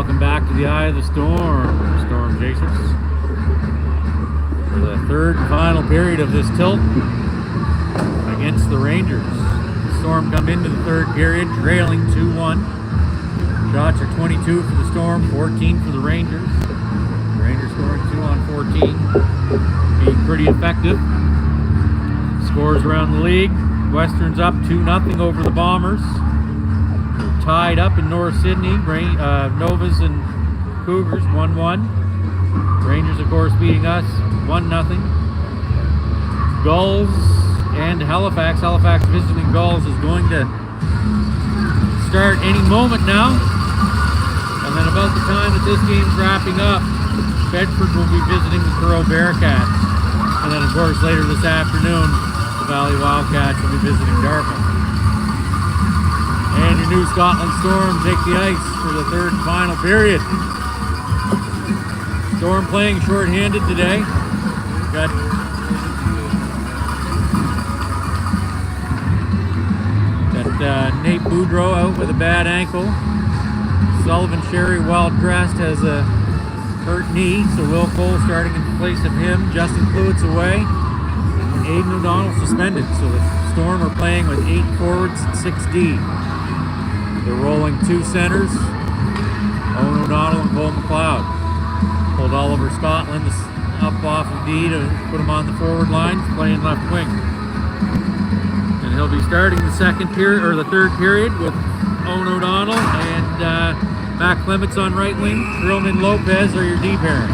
S1: welcome back to the eye of the storm, storm chasers. For the third and final period of this tilt against the Rangers. The Storm come into the third period trailing 2-1. Shots are 22 for the Storm, 14 for the Rangers. The Rangers scoring 2 on 14. Being pretty effective. Scores around the league. Western's up 2-0 over the Bombers. They're tied up in North Sydney. Novas and Cougars 1-1. Rangers, of course, beating us 1-0. Gulls and Halifax. Halifax visiting Gulls is going to start any moment now. And then about the time that this game's wrapping up, Bedford will be visiting the Truro Bearcats. And then, of course, later this afternoon, the Valley Wildcats will be visiting Dartmouth. And your New Scotland Storm take the ice for the third and final period. Storm playing short-handed today. Got Nate Boudreau out with a bad ankle. Sullivan Sherry, well dressed, has a hurt knee, so Will Cole starting in place of him. Justin Cluett's away. And Aidan O'Donnell suspended, so the Storm are playing with 8 forwards and 6D. They're rolling 2 centers, Owen O'Donnell and Cole McLeod. Pulled Oliver Scotland up off of D to put him on the forward line, playing left wing. And he'll be starting the third period with Owen O'Donnell and Matt Clements on right wing. Drillman Lopez are your D pairing.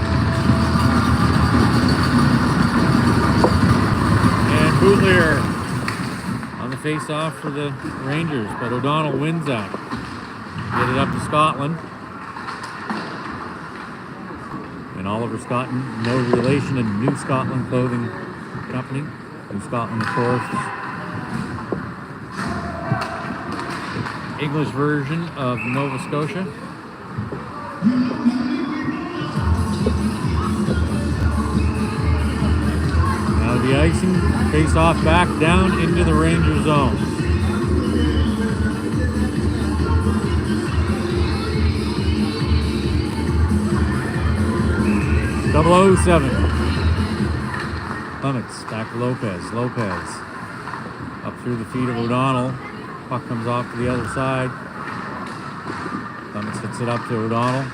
S1: And Boutlier on the face-off for the Rangers, but O'Donnell wins that. Get it up to Scotland. And Oliver Scotland, no relation to New Scotland Clothing Company. New Scotland, of course. English version of Nova Scotia. Now the icing, face off back down into the Ranger zone. Double 07. Clements back to Lopez. Lopez up through the feet of O'Donnell. Puck comes off to the other side. Clements hits it up to O'Donnell.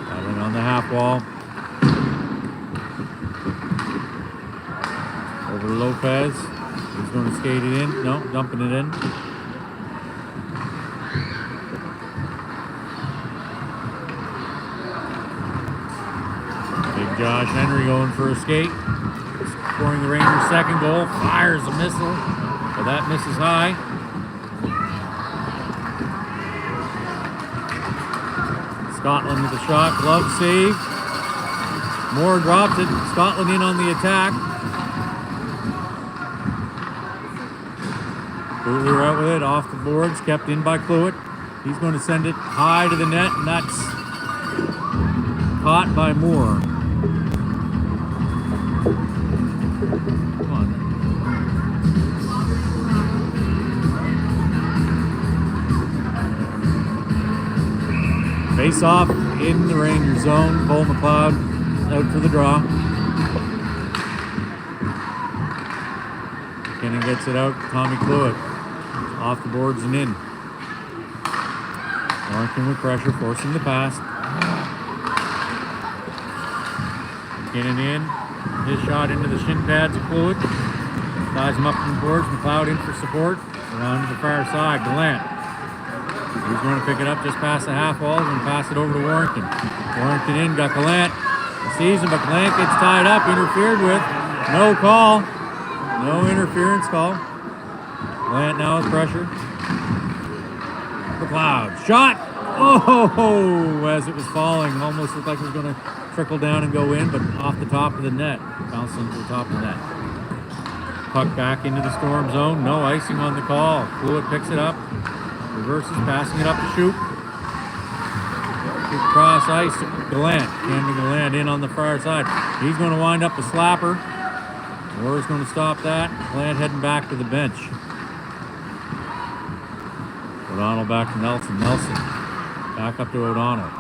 S1: Battling on the half wall. Over to Lopez. He's going to skate it in. No, dumping it in. Big Josh Henry going for a skate. Scoring the Rangers' second goal. Fires a missile. But that misses high. Scotland with the shot. Glove save. Moore drops it. Scotland in on the attack. Bootler out with it. Off the boards. Kept in by Cluett. He's going to send it high to the net, and that's caught by Moore. Face off in the Ranger zone. Cole McLeod out for the draw. McKinnon gets it out. Tommy Cluett off the boards and in. Warrington with pressure, forcing the pass. McKinnon in. His shot into the shin pads of Cluett. Flies him up from the boards. McLeod in for support. Around to the far side. Gallant. He's going to pick it up just past the half wall and pass it over to Warrington. Warrington in, got Gallant. He sees him, but Gallant gets tied up, interfered with. No call. No interference call. Gallant now with pressure. McLeod. Shot! Oh, as it was falling. Almost looked like it was going to trickle down and go in, but off the top of the net. Bounced into the top of the net. Puck back into the Storm zone. No icing on the call. Cluett picks it up. Reverses, passing it up to Shoop. Cross ice to Gallant. Camden Gallant in on the far side. He's going to wind up a slapper. Moore's going to stop that. Gallant heading back to the bench. O'Donnell back to Nelson. Nelson Back up to O'Donnell.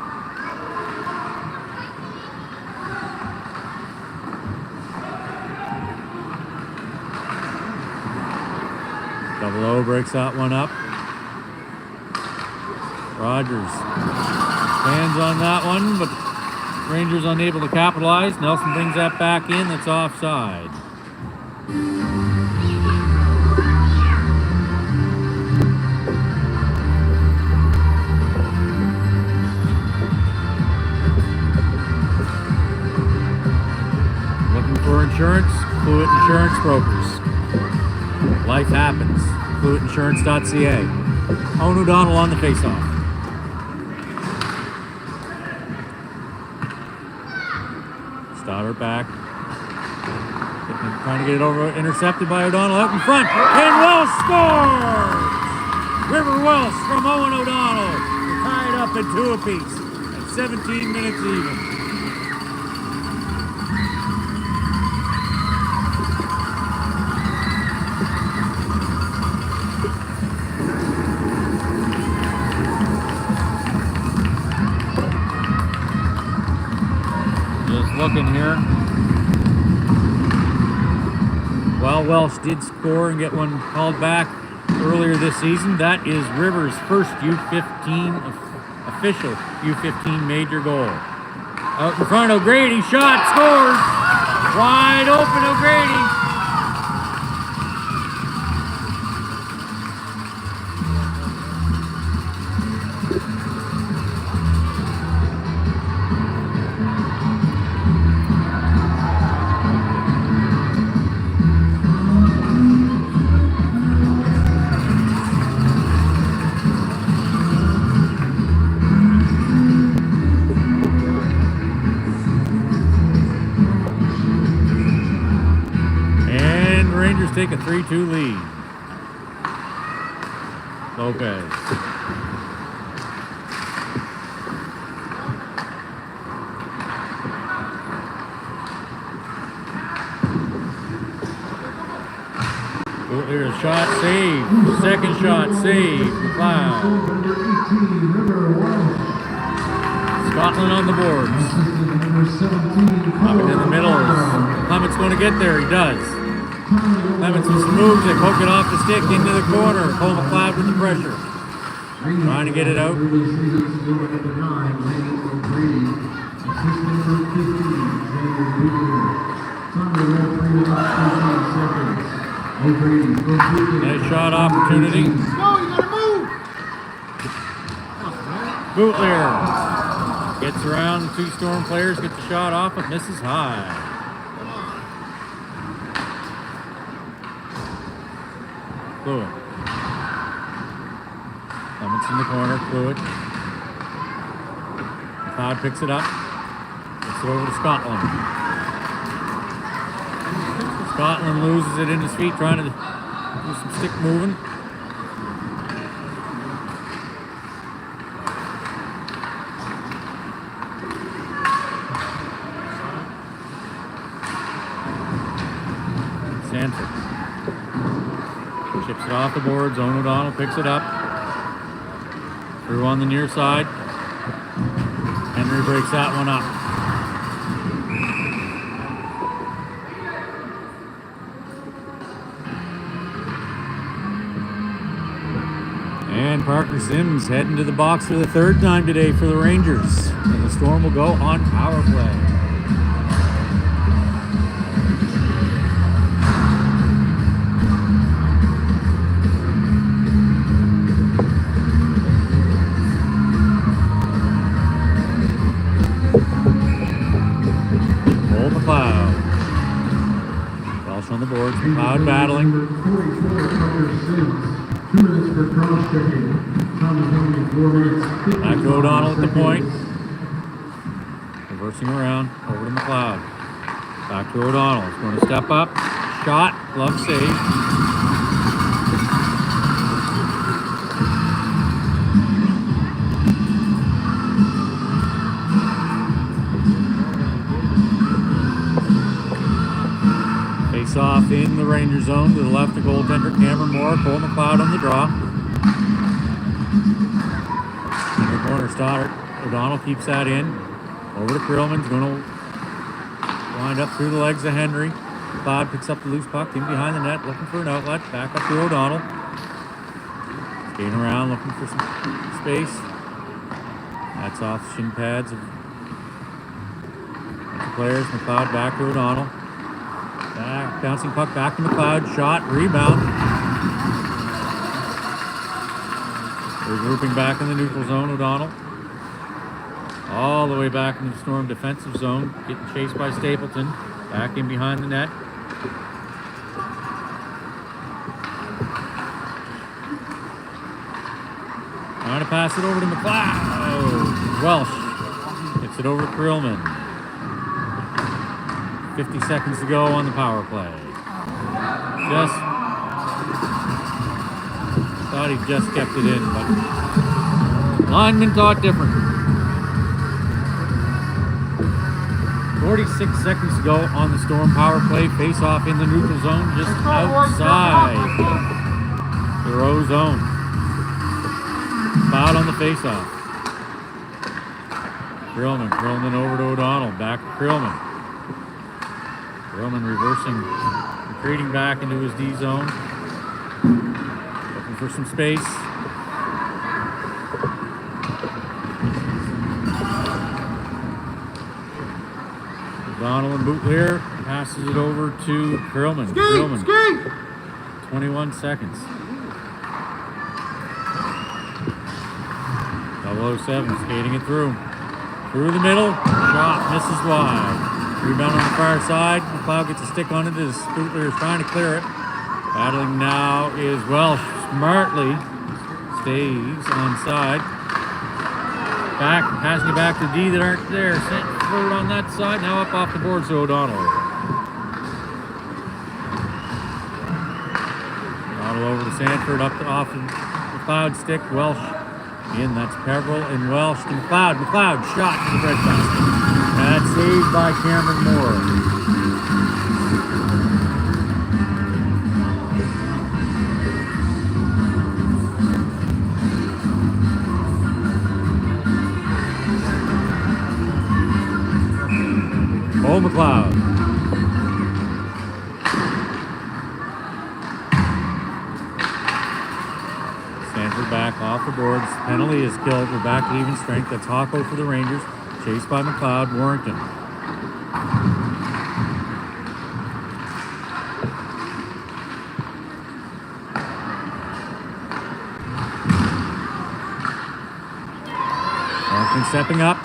S1: Double O breaks that one up. Rogers stands on that one, but Rangers unable to capitalize. Nelson brings that back in. That's offside. Looking for insurance? Fluent Insurance Brokers. Life happens. FluentInsurance.ca. Owen O'Donnell on the faceoff. Stoddard back. Trying to get it over, intercepted by O'Donnell out in front. And Welsh scores! River Welsh from Owen O'Donnell. They're tied up at 2 apiece at 17 minutes even. Looking here. While Welsh did score and get one called back earlier this season, that is Rivers' first U15 official U15 major goal. Out in front, O'Grady, shot, scores! Wide open, O'Grady. Take a 3-2 lead. Lopez. Here's a shot, save. Second shot, save. McLeod. Scotland on the boards. Up into the middle. Clement's going to get there. He does. Clements with some moves, they poke it off the stick into the corner. Cole McLeod with the pressure. Trying to get it out. Nice shot opportunity. Bootlier gets around 2 Storm players, gets the shot off, but misses high. Fluid. Clements in the corner, Fluid. McLeod picks it up. Gets it over to Scotland. Scotland loses it in his feet, trying to do some stick moving. Sanford. Chips it off the boards. Owen O'Donnell picks it up. Through on the near side. Henry breaks that one up. And Parker Sims heading to the box for the 3rd time today for the Rangers. And the Storm will go on power play. On the boards, McLeod battling. 2 minutes for cross-checking. Back to O'Donnell at the point. Reversing around, over to McLeod. Back to O'Donnell. He's going to step up. Shot, glove save. Off in the Ranger zone to the left of goaltender Cameron Moore. Cole McLeod on the draw. corner, Stoddard. O'Donnell keeps that in. Over to Krillman's going to wind up through the legs of Henry. McLeod picks up the loose puck in behind the net, looking for an outlet. Back up to O'Donnell. Skating around, looking for some space. That's off the shin pads of the players. McLeod back to O'Donnell. Bouncing puck back to McLeod. Shot, rebound. Regrouping back in the neutral zone, O'Donnell. All the way back in the Storm defensive zone. Getting chased by Stapleton. Back in behind the net. Trying to pass it over to McLeod. Oh, Welsh gets it over to Krillman. 50 seconds to go on the power play. Just thought he just kept it in, but lineman thought different. 46 seconds to go on the Storm power play. Face off in the neutral zone, just outside the row zone. Foul on the face-off. Krillman over to O'Donnell. Back to Krillman. Krillman reversing, retreating back into his D zone. Looking for some space. O'Donnell and Boutlier passes it over to Krillman. Krillman. 21 seconds. 007 skating it through. Through the middle. Shot misses wide. Rebound on the far side. McLeod gets a stick on it as Boutlier is trying to clear it. Battling now is Welsh. Smartly stays onside. Back, passing it back to D that aren't there. Sent forward on that side. Now up off the boards to O'Donnell. O'Donnell over to Sanford. Up to off the McLeod stick. Welsh in. That's Peveril and Welsh to McLeod. McLeod shot to the breadbasket. That's saved by Cameron Moore. Oh, McLeod. Sanford back off the boards. Penalty is killed. We're back to even strength. That's Hawko for the Rangers. Chased by McLeod. Warrington. Warrington stepping up.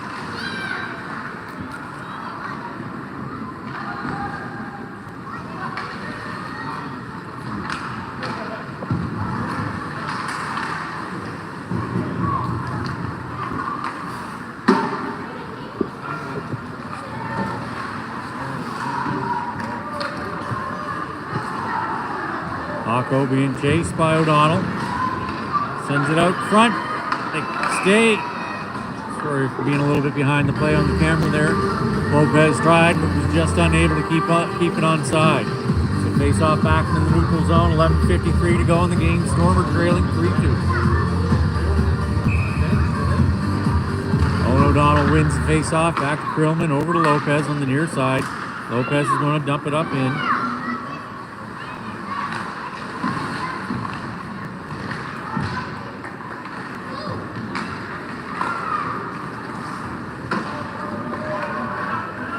S1: Hawko being chased by O'Donnell. Sends it out front. They stay. Sorry for being a little bit behind the play on the camera there. Lopez tried, but was just unable to keep it onside. So face off back in the neutral zone. 11:53 to go in the game. Storm are trailing 3-2. O'Donnell wins the face off. Back to Krillman. Over to Lopez on the near side. Lopez is going to dump it up in.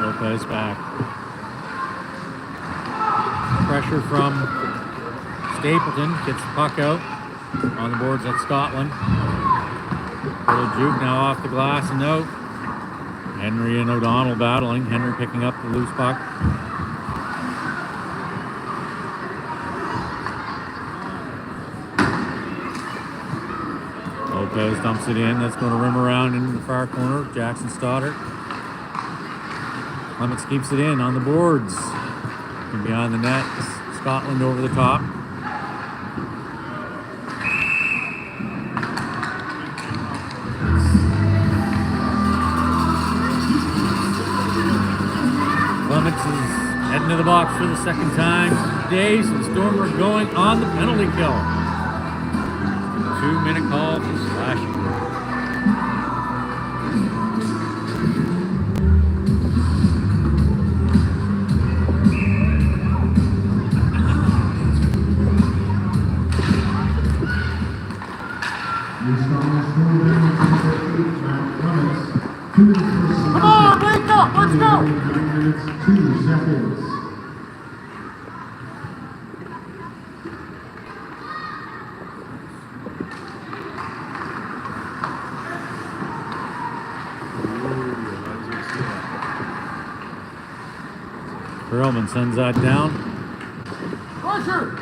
S1: Lopez back. Pressure from Stapleton. Gets the puck out. On the boards at Scotland. Little juke now off the glass and out. Henry and O'Donnell battling. Henry picking up the loose puck. Lopez dumps it in. That's going to rim around into the far corner. Jackson Stoddard. Clements keeps it in on the boards. And behind the net, Scotland over the top. Clements is heading to the box for the second time today. So the Storm are going on the penalty kill. 2-minute call for slashing.
S2: minutes, 2 seconds.
S1: Perlman sends that down.
S3: Rusher!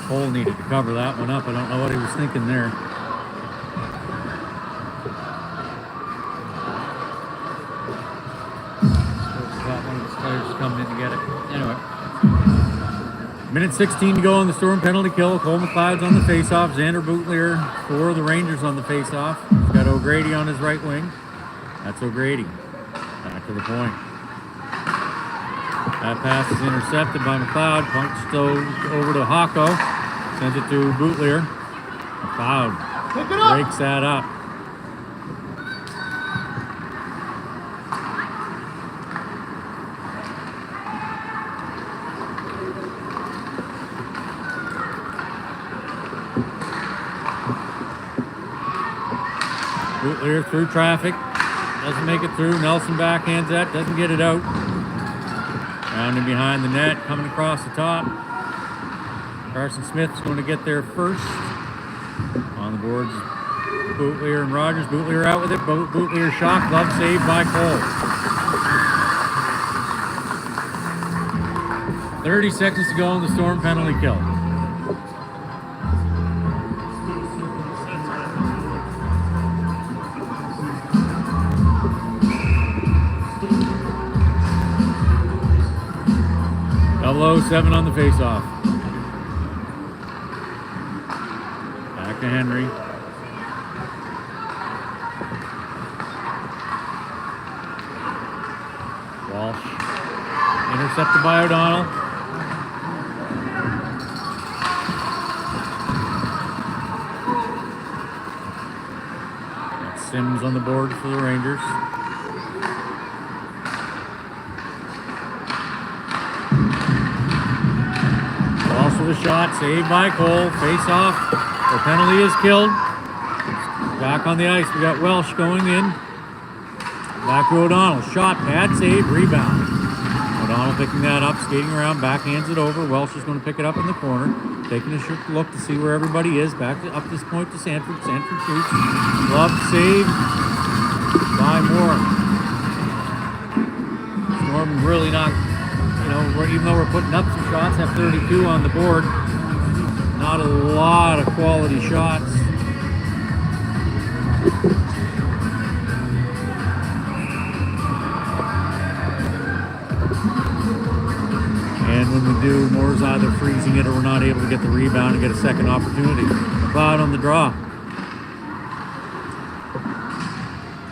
S1: Cole needed to cover that one up. I don't know what he was thinking there. Got one of his players coming in to get it. Anyway. Minute 16 to go on the Storm penalty kill. Cole McLeod's on the faceoff. Xander Bootleer for the Rangers on the faceoff. He's got O'Grady on his right wing. That's O'Grady. Back to the point. That pass is intercepted by McLeod. Punched over to Hocko. Sends it to Bootleer. McLeod breaks that up. Bootleer through traffic. Doesn't make it through. Nelson backhands that. Doesn't get it out. Rounding behind the net. Coming across the top. Carson Smith's going to get there first. On the boards, Bootleer and Rogers. Bootleer out with it. Bootleer shot. Glove saved by Cole. 30 seconds to go on the Storm penalty kill. Double 07 on the faceoff. Back to Henry. Walsh. Intercepted by O'Donnell. That's Sims on the board for the Rangers. Walsh with a shot, saved by Cole. Face off. The penalty is killed. Back on the ice, we got Welsh going in. Back to O'Donnell. Shot, bad save, rebound. O'Donnell picking that up, skating around, backhands it over. Welsh is going to pick it up in the corner. Taking a short look to see where everybody is. Back to, up this point to Sanford. Sanford shoots. Glove save by Moore. Storm really not, even though we're putting up some shots, have 32 on the board. Not a lot of quality shots. And when we do, Moore's either freezing it or we're not able to get the rebound and get a second opportunity. McLeod on the draw.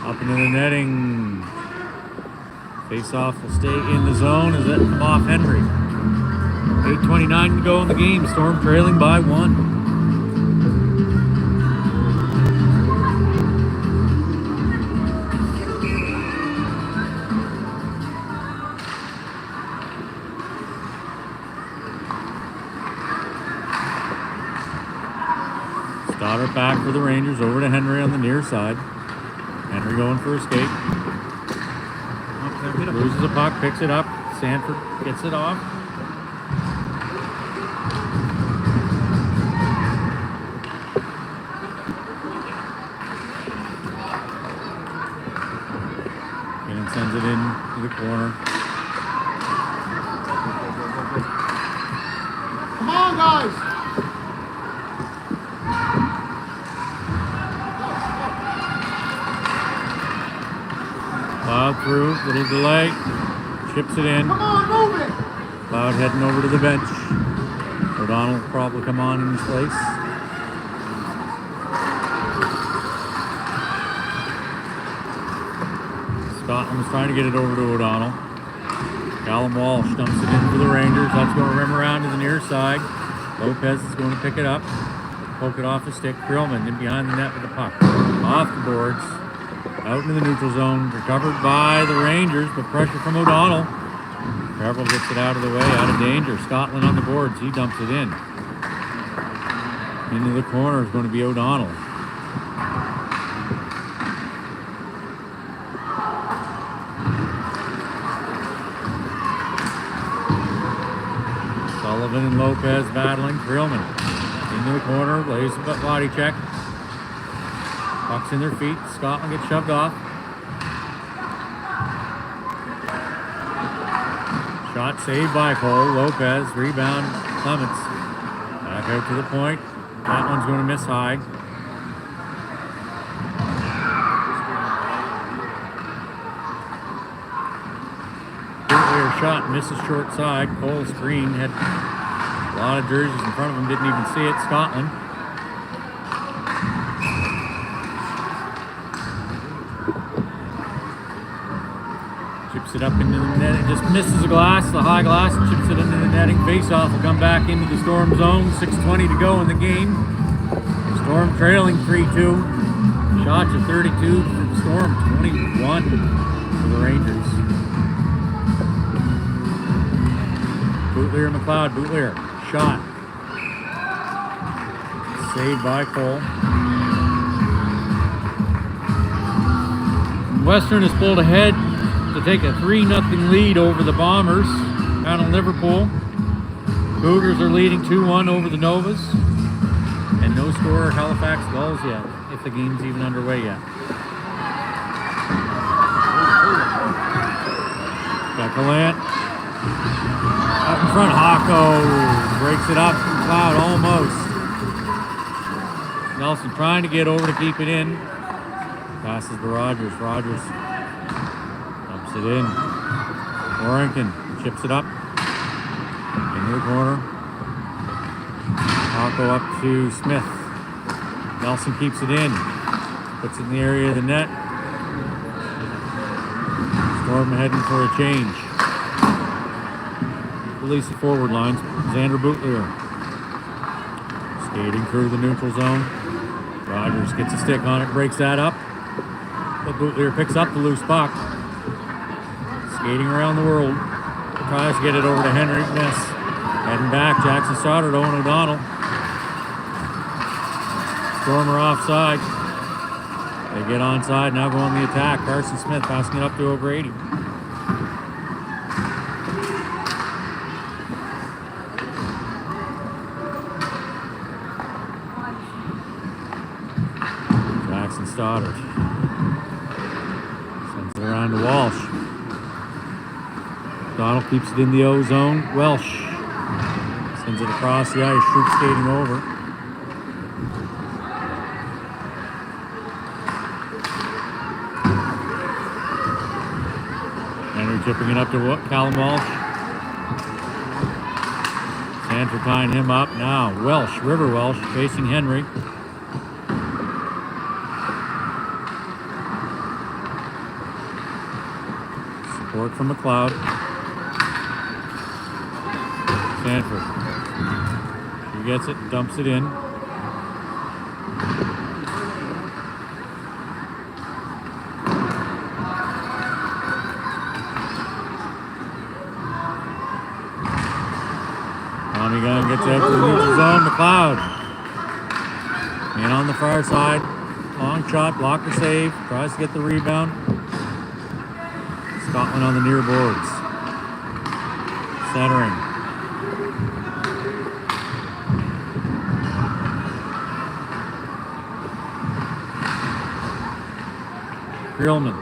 S1: Up into the netting. Face-off will stay in the zone as it come off Henry. 8:29 to go in the game. Storm trailing by 1. Stoddard back for the Rangers, over to Henry on the near side. Henry going for a skate. Loses the puck, picks it up. Sanford gets it off. And sends it in to the corner.
S3: Come on, guys!
S1: Cloud through, little delay, chips it in.
S3: Come on, move it!
S1: Cloud heading over to the bench. O'Donnell will probably come on in his place. Scotland's trying to get it over to O'Donnell. Callum Walsh dumps it in for the Rangers. That's going to rim around to the near side. Lopez is going to pick it up. Poke it off the stick. Grillman in behind the net with the puck. Off the boards. Out into the neutral zone. Recovered by the Rangers, but pressure from O'Donnell. Beverell gets it out of the way, out of danger. Scotland on the boards. He dumps it in. Into the corner is going to be O'Donnell. Sullivan and Lopez battling. Grillman into the corner, lays a body check. Puck's in their feet. Scotland gets shoved off. Shot saved by Cole. Lopez, rebound, Clements. Back out to the point. That one's going to miss high. Earlier shot misses short side. Cole screen had a lot of jerseys in front of him, didn't even see it. Scotland. Chips it up into the net. It just misses the glass, the high glass, and chips it into the netting. Face-off will come back into the Storm zone. 6:20 to go in the game. Storm trailing 3-2. Shots of 32 for the Storm, 21 for the Rangers. Bootleer McLeod. Bootleer. Shot. Saved by Cole. Western has pulled ahead to take a 3-0 lead over the Bombers down in Liverpool. Cougars are leading 2-1 over the Novas. And no score Halifax Gulls yet, if the game's even underway yet. Decalant. Up in front, Hocko breaks it up. McLeod almost. Nelson trying to get over to keep it in. Passes to Rogers. Rogers dumps it in. Warrington chips it up. Into the corner. Hocko up to Smith. Nelson keeps it in. Puts it in the area of the net. Storm heading for a change. Release the forward lines. Xander Bootleer. Skating through the neutral zone. Rogers gets a stick on it, breaks that up. But Bootleer picks up the loose puck. Skating around the world. Tries to get it over to Henry. Miss. Heading back. Jackson Stoddard, Owen O'Donnell. Stormer offside. They get onside. Now go on the attack. Carson Smith passing it up to O'Grady. Stoddard sends it around to Walsh. Donald keeps it in the O zone. Welsh sends it across the ice. Troop skating over. Henry tipping it up to Callum Walsh. Sanford tying him up now. Welsh, River Welsh facing Henry. Work from McLeod. Sanford. She gets it, dumps it in. Tommy Gunn gets out to the neutral zone. McLeod. And on the far side. Long shot, blocker save. Tries to get the rebound. Scotland on the near boards. Centering. Grillman.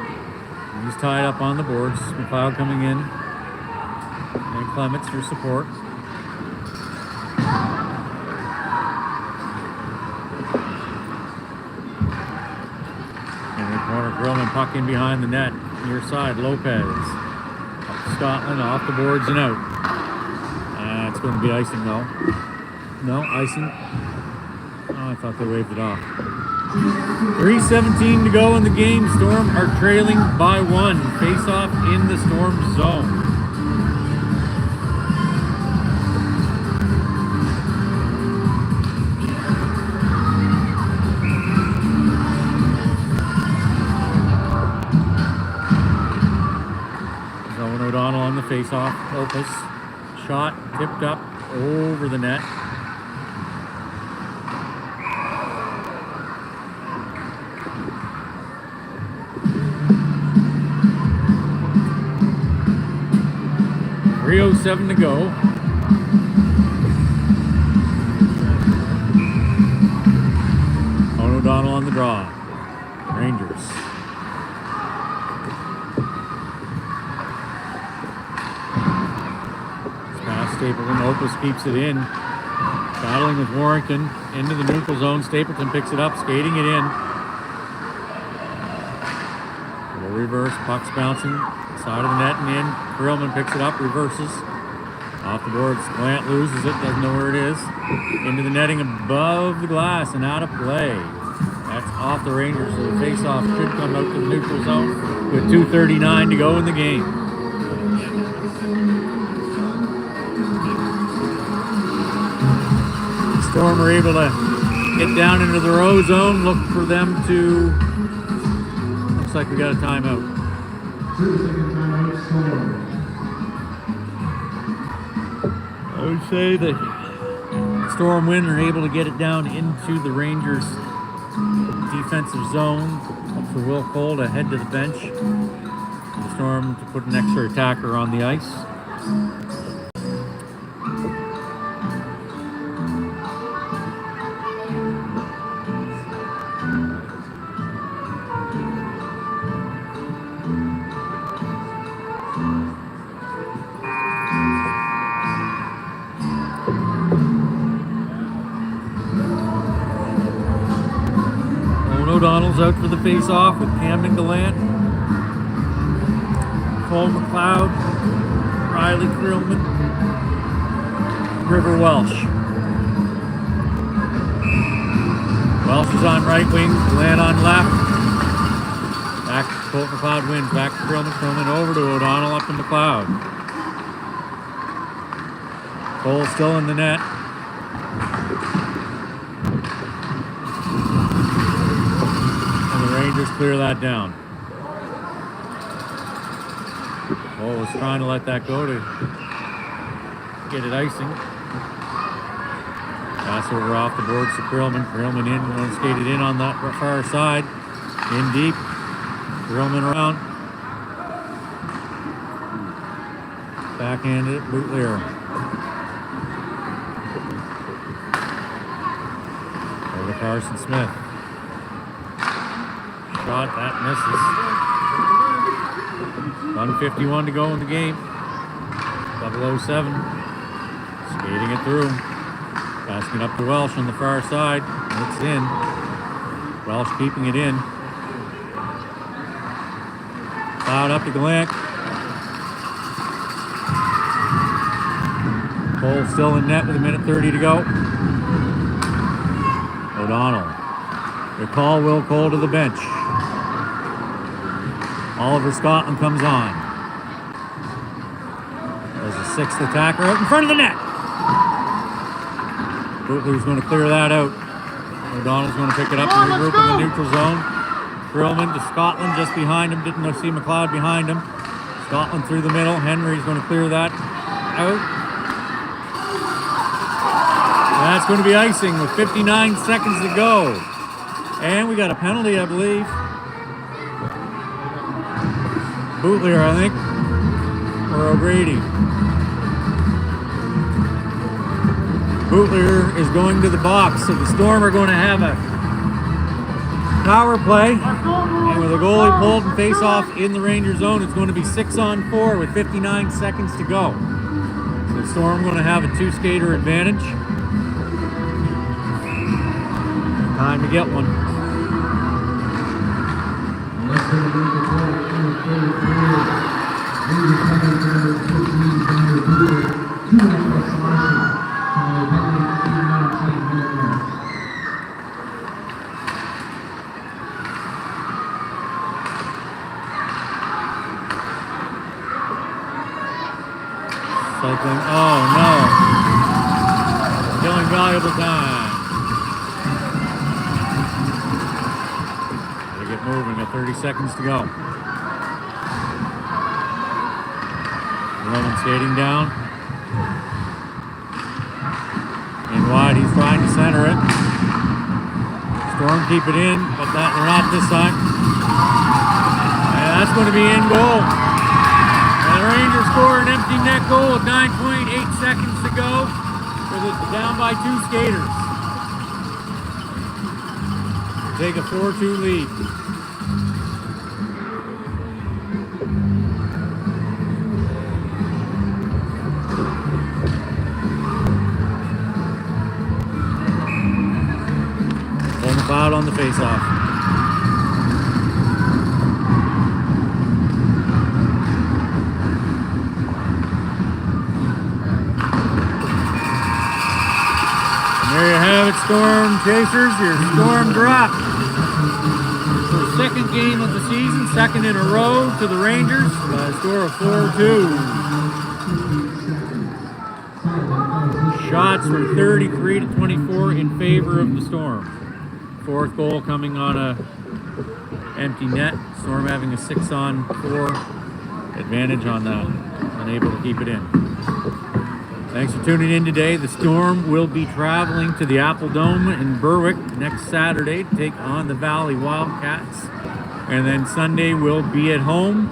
S1: He's tied up on the boards. McLeod coming in. And Clements for support. In the corner, Grillman puck in behind the net. Near side, Lopez. Up to Scotland, off the boards and out. It's going to be icing though. No, icing. Oh, I thought they waved it off. 3:17 to go in the game. Storm are trailing by 1. Face off in the Storm zone. face-off. Opus. Shot tipped up over the net. .307 to go. O'Donnell on the draw. Rangers. Stapleton. Opus keeps it in. Battling with Warrington. Into the neutral zone. Stapleton picks it up. Skating it in. Little reverse. Puck's bouncing. Side of the net and in. Krillman picks it up. Reverses. Off the boards. Glant loses it. Doesn't know where it is. Into the netting above the glass and out of play. That's off the Rangers. So the face-off should come out to the neutral zone with 2:39 to go in the game. Storm are able to get down into the row zone. Look for them to. Looks like we got a timeout.
S2: 2-second timeout, Storm.
S1: I would say the Storm win are able to get it down into the Rangers' defensive zone. Look for Will Cole to head to the bench. The Storm to put an extra attacker on the ice. O'Donnell's out for the face-off with Camden Gallant, Cole McLeod, Riley Krillman, River Welsh. Welsh is on right wing, Gallant on left. Back to Cole McLeod wins, back to Krillman, Krillman over to O'Donnell, up to McLeod. Cole still in the net. Rangers clear that down. Cole was trying to let that go to get it icing. Pass over off the boards to Krillman. Krillman in, going to skate it in on that far side. In deep. Krillman around. Backhanded it, Bootlear. Over to Carson Smith. Shot, that misses. 1:51 to go in the game. 007. Skating it through. Passing it up to Welsh on the far side. It's in. Welsh keeping it in. Cloud up to Gallant. Cole still in net with 1:30 to go. O'Donnell. They call Will Cole to the bench. Oliver Scotland comes on. There's a sixth attacker out in front of the net. Bootler's going to clear that out. O'Donnell's going to pick it up and regroup in the neutral zone. Krillman to Scotland just behind him. Didn't see McLeod behind him. Scotland through the middle. Henry's going to clear that out. That's going to be icing with 59 seconds to go. And we got a penalty, I believe. Bootlear, I think, or O'Grady. Bootlear is going to the box, so the Storm are going to have a power play. And with a goalie pulled and face-off in the Ranger zone, it's going to be 6-on-4 with 59 seconds to go. So the Storm going to have a two-skater advantage. Time to get one. Cycling. Oh no. Killing valuable time. Gotta get moving. Got 30 seconds to go. Roman skating down. In wide, he's trying to center it. Storm keep it in, but not this time. And that's going to be in goal. And the Rangers score an empty net goal with 9.8 seconds to go. Down by 2 skaters. Take a 4-2 lead. Pulling the foul on the face-off. There you have it, Storm Chasers. Your Storm drop. For the second game of the season, second in a row to the Rangers by a score of 4-2. Shots from 33 to 24 in favor of the Storm. Fourth goal coming on a empty net. Storm having a 6-on-4 advantage on that. Unable to keep it in. Thanks for tuning in today. The Storm will be traveling to the Apple Dome in Berwick next Saturday to take on the Valley Wildcats. And then Sunday we'll be at home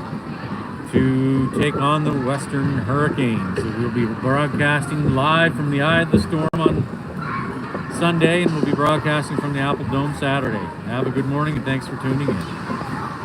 S1: to take on the Western Hurricanes. So we'll be broadcasting live from the Eye of the Storm on Sunday, and we'll be broadcasting from the Apple Dome Saturday. Have a good morning, and thanks for tuning in.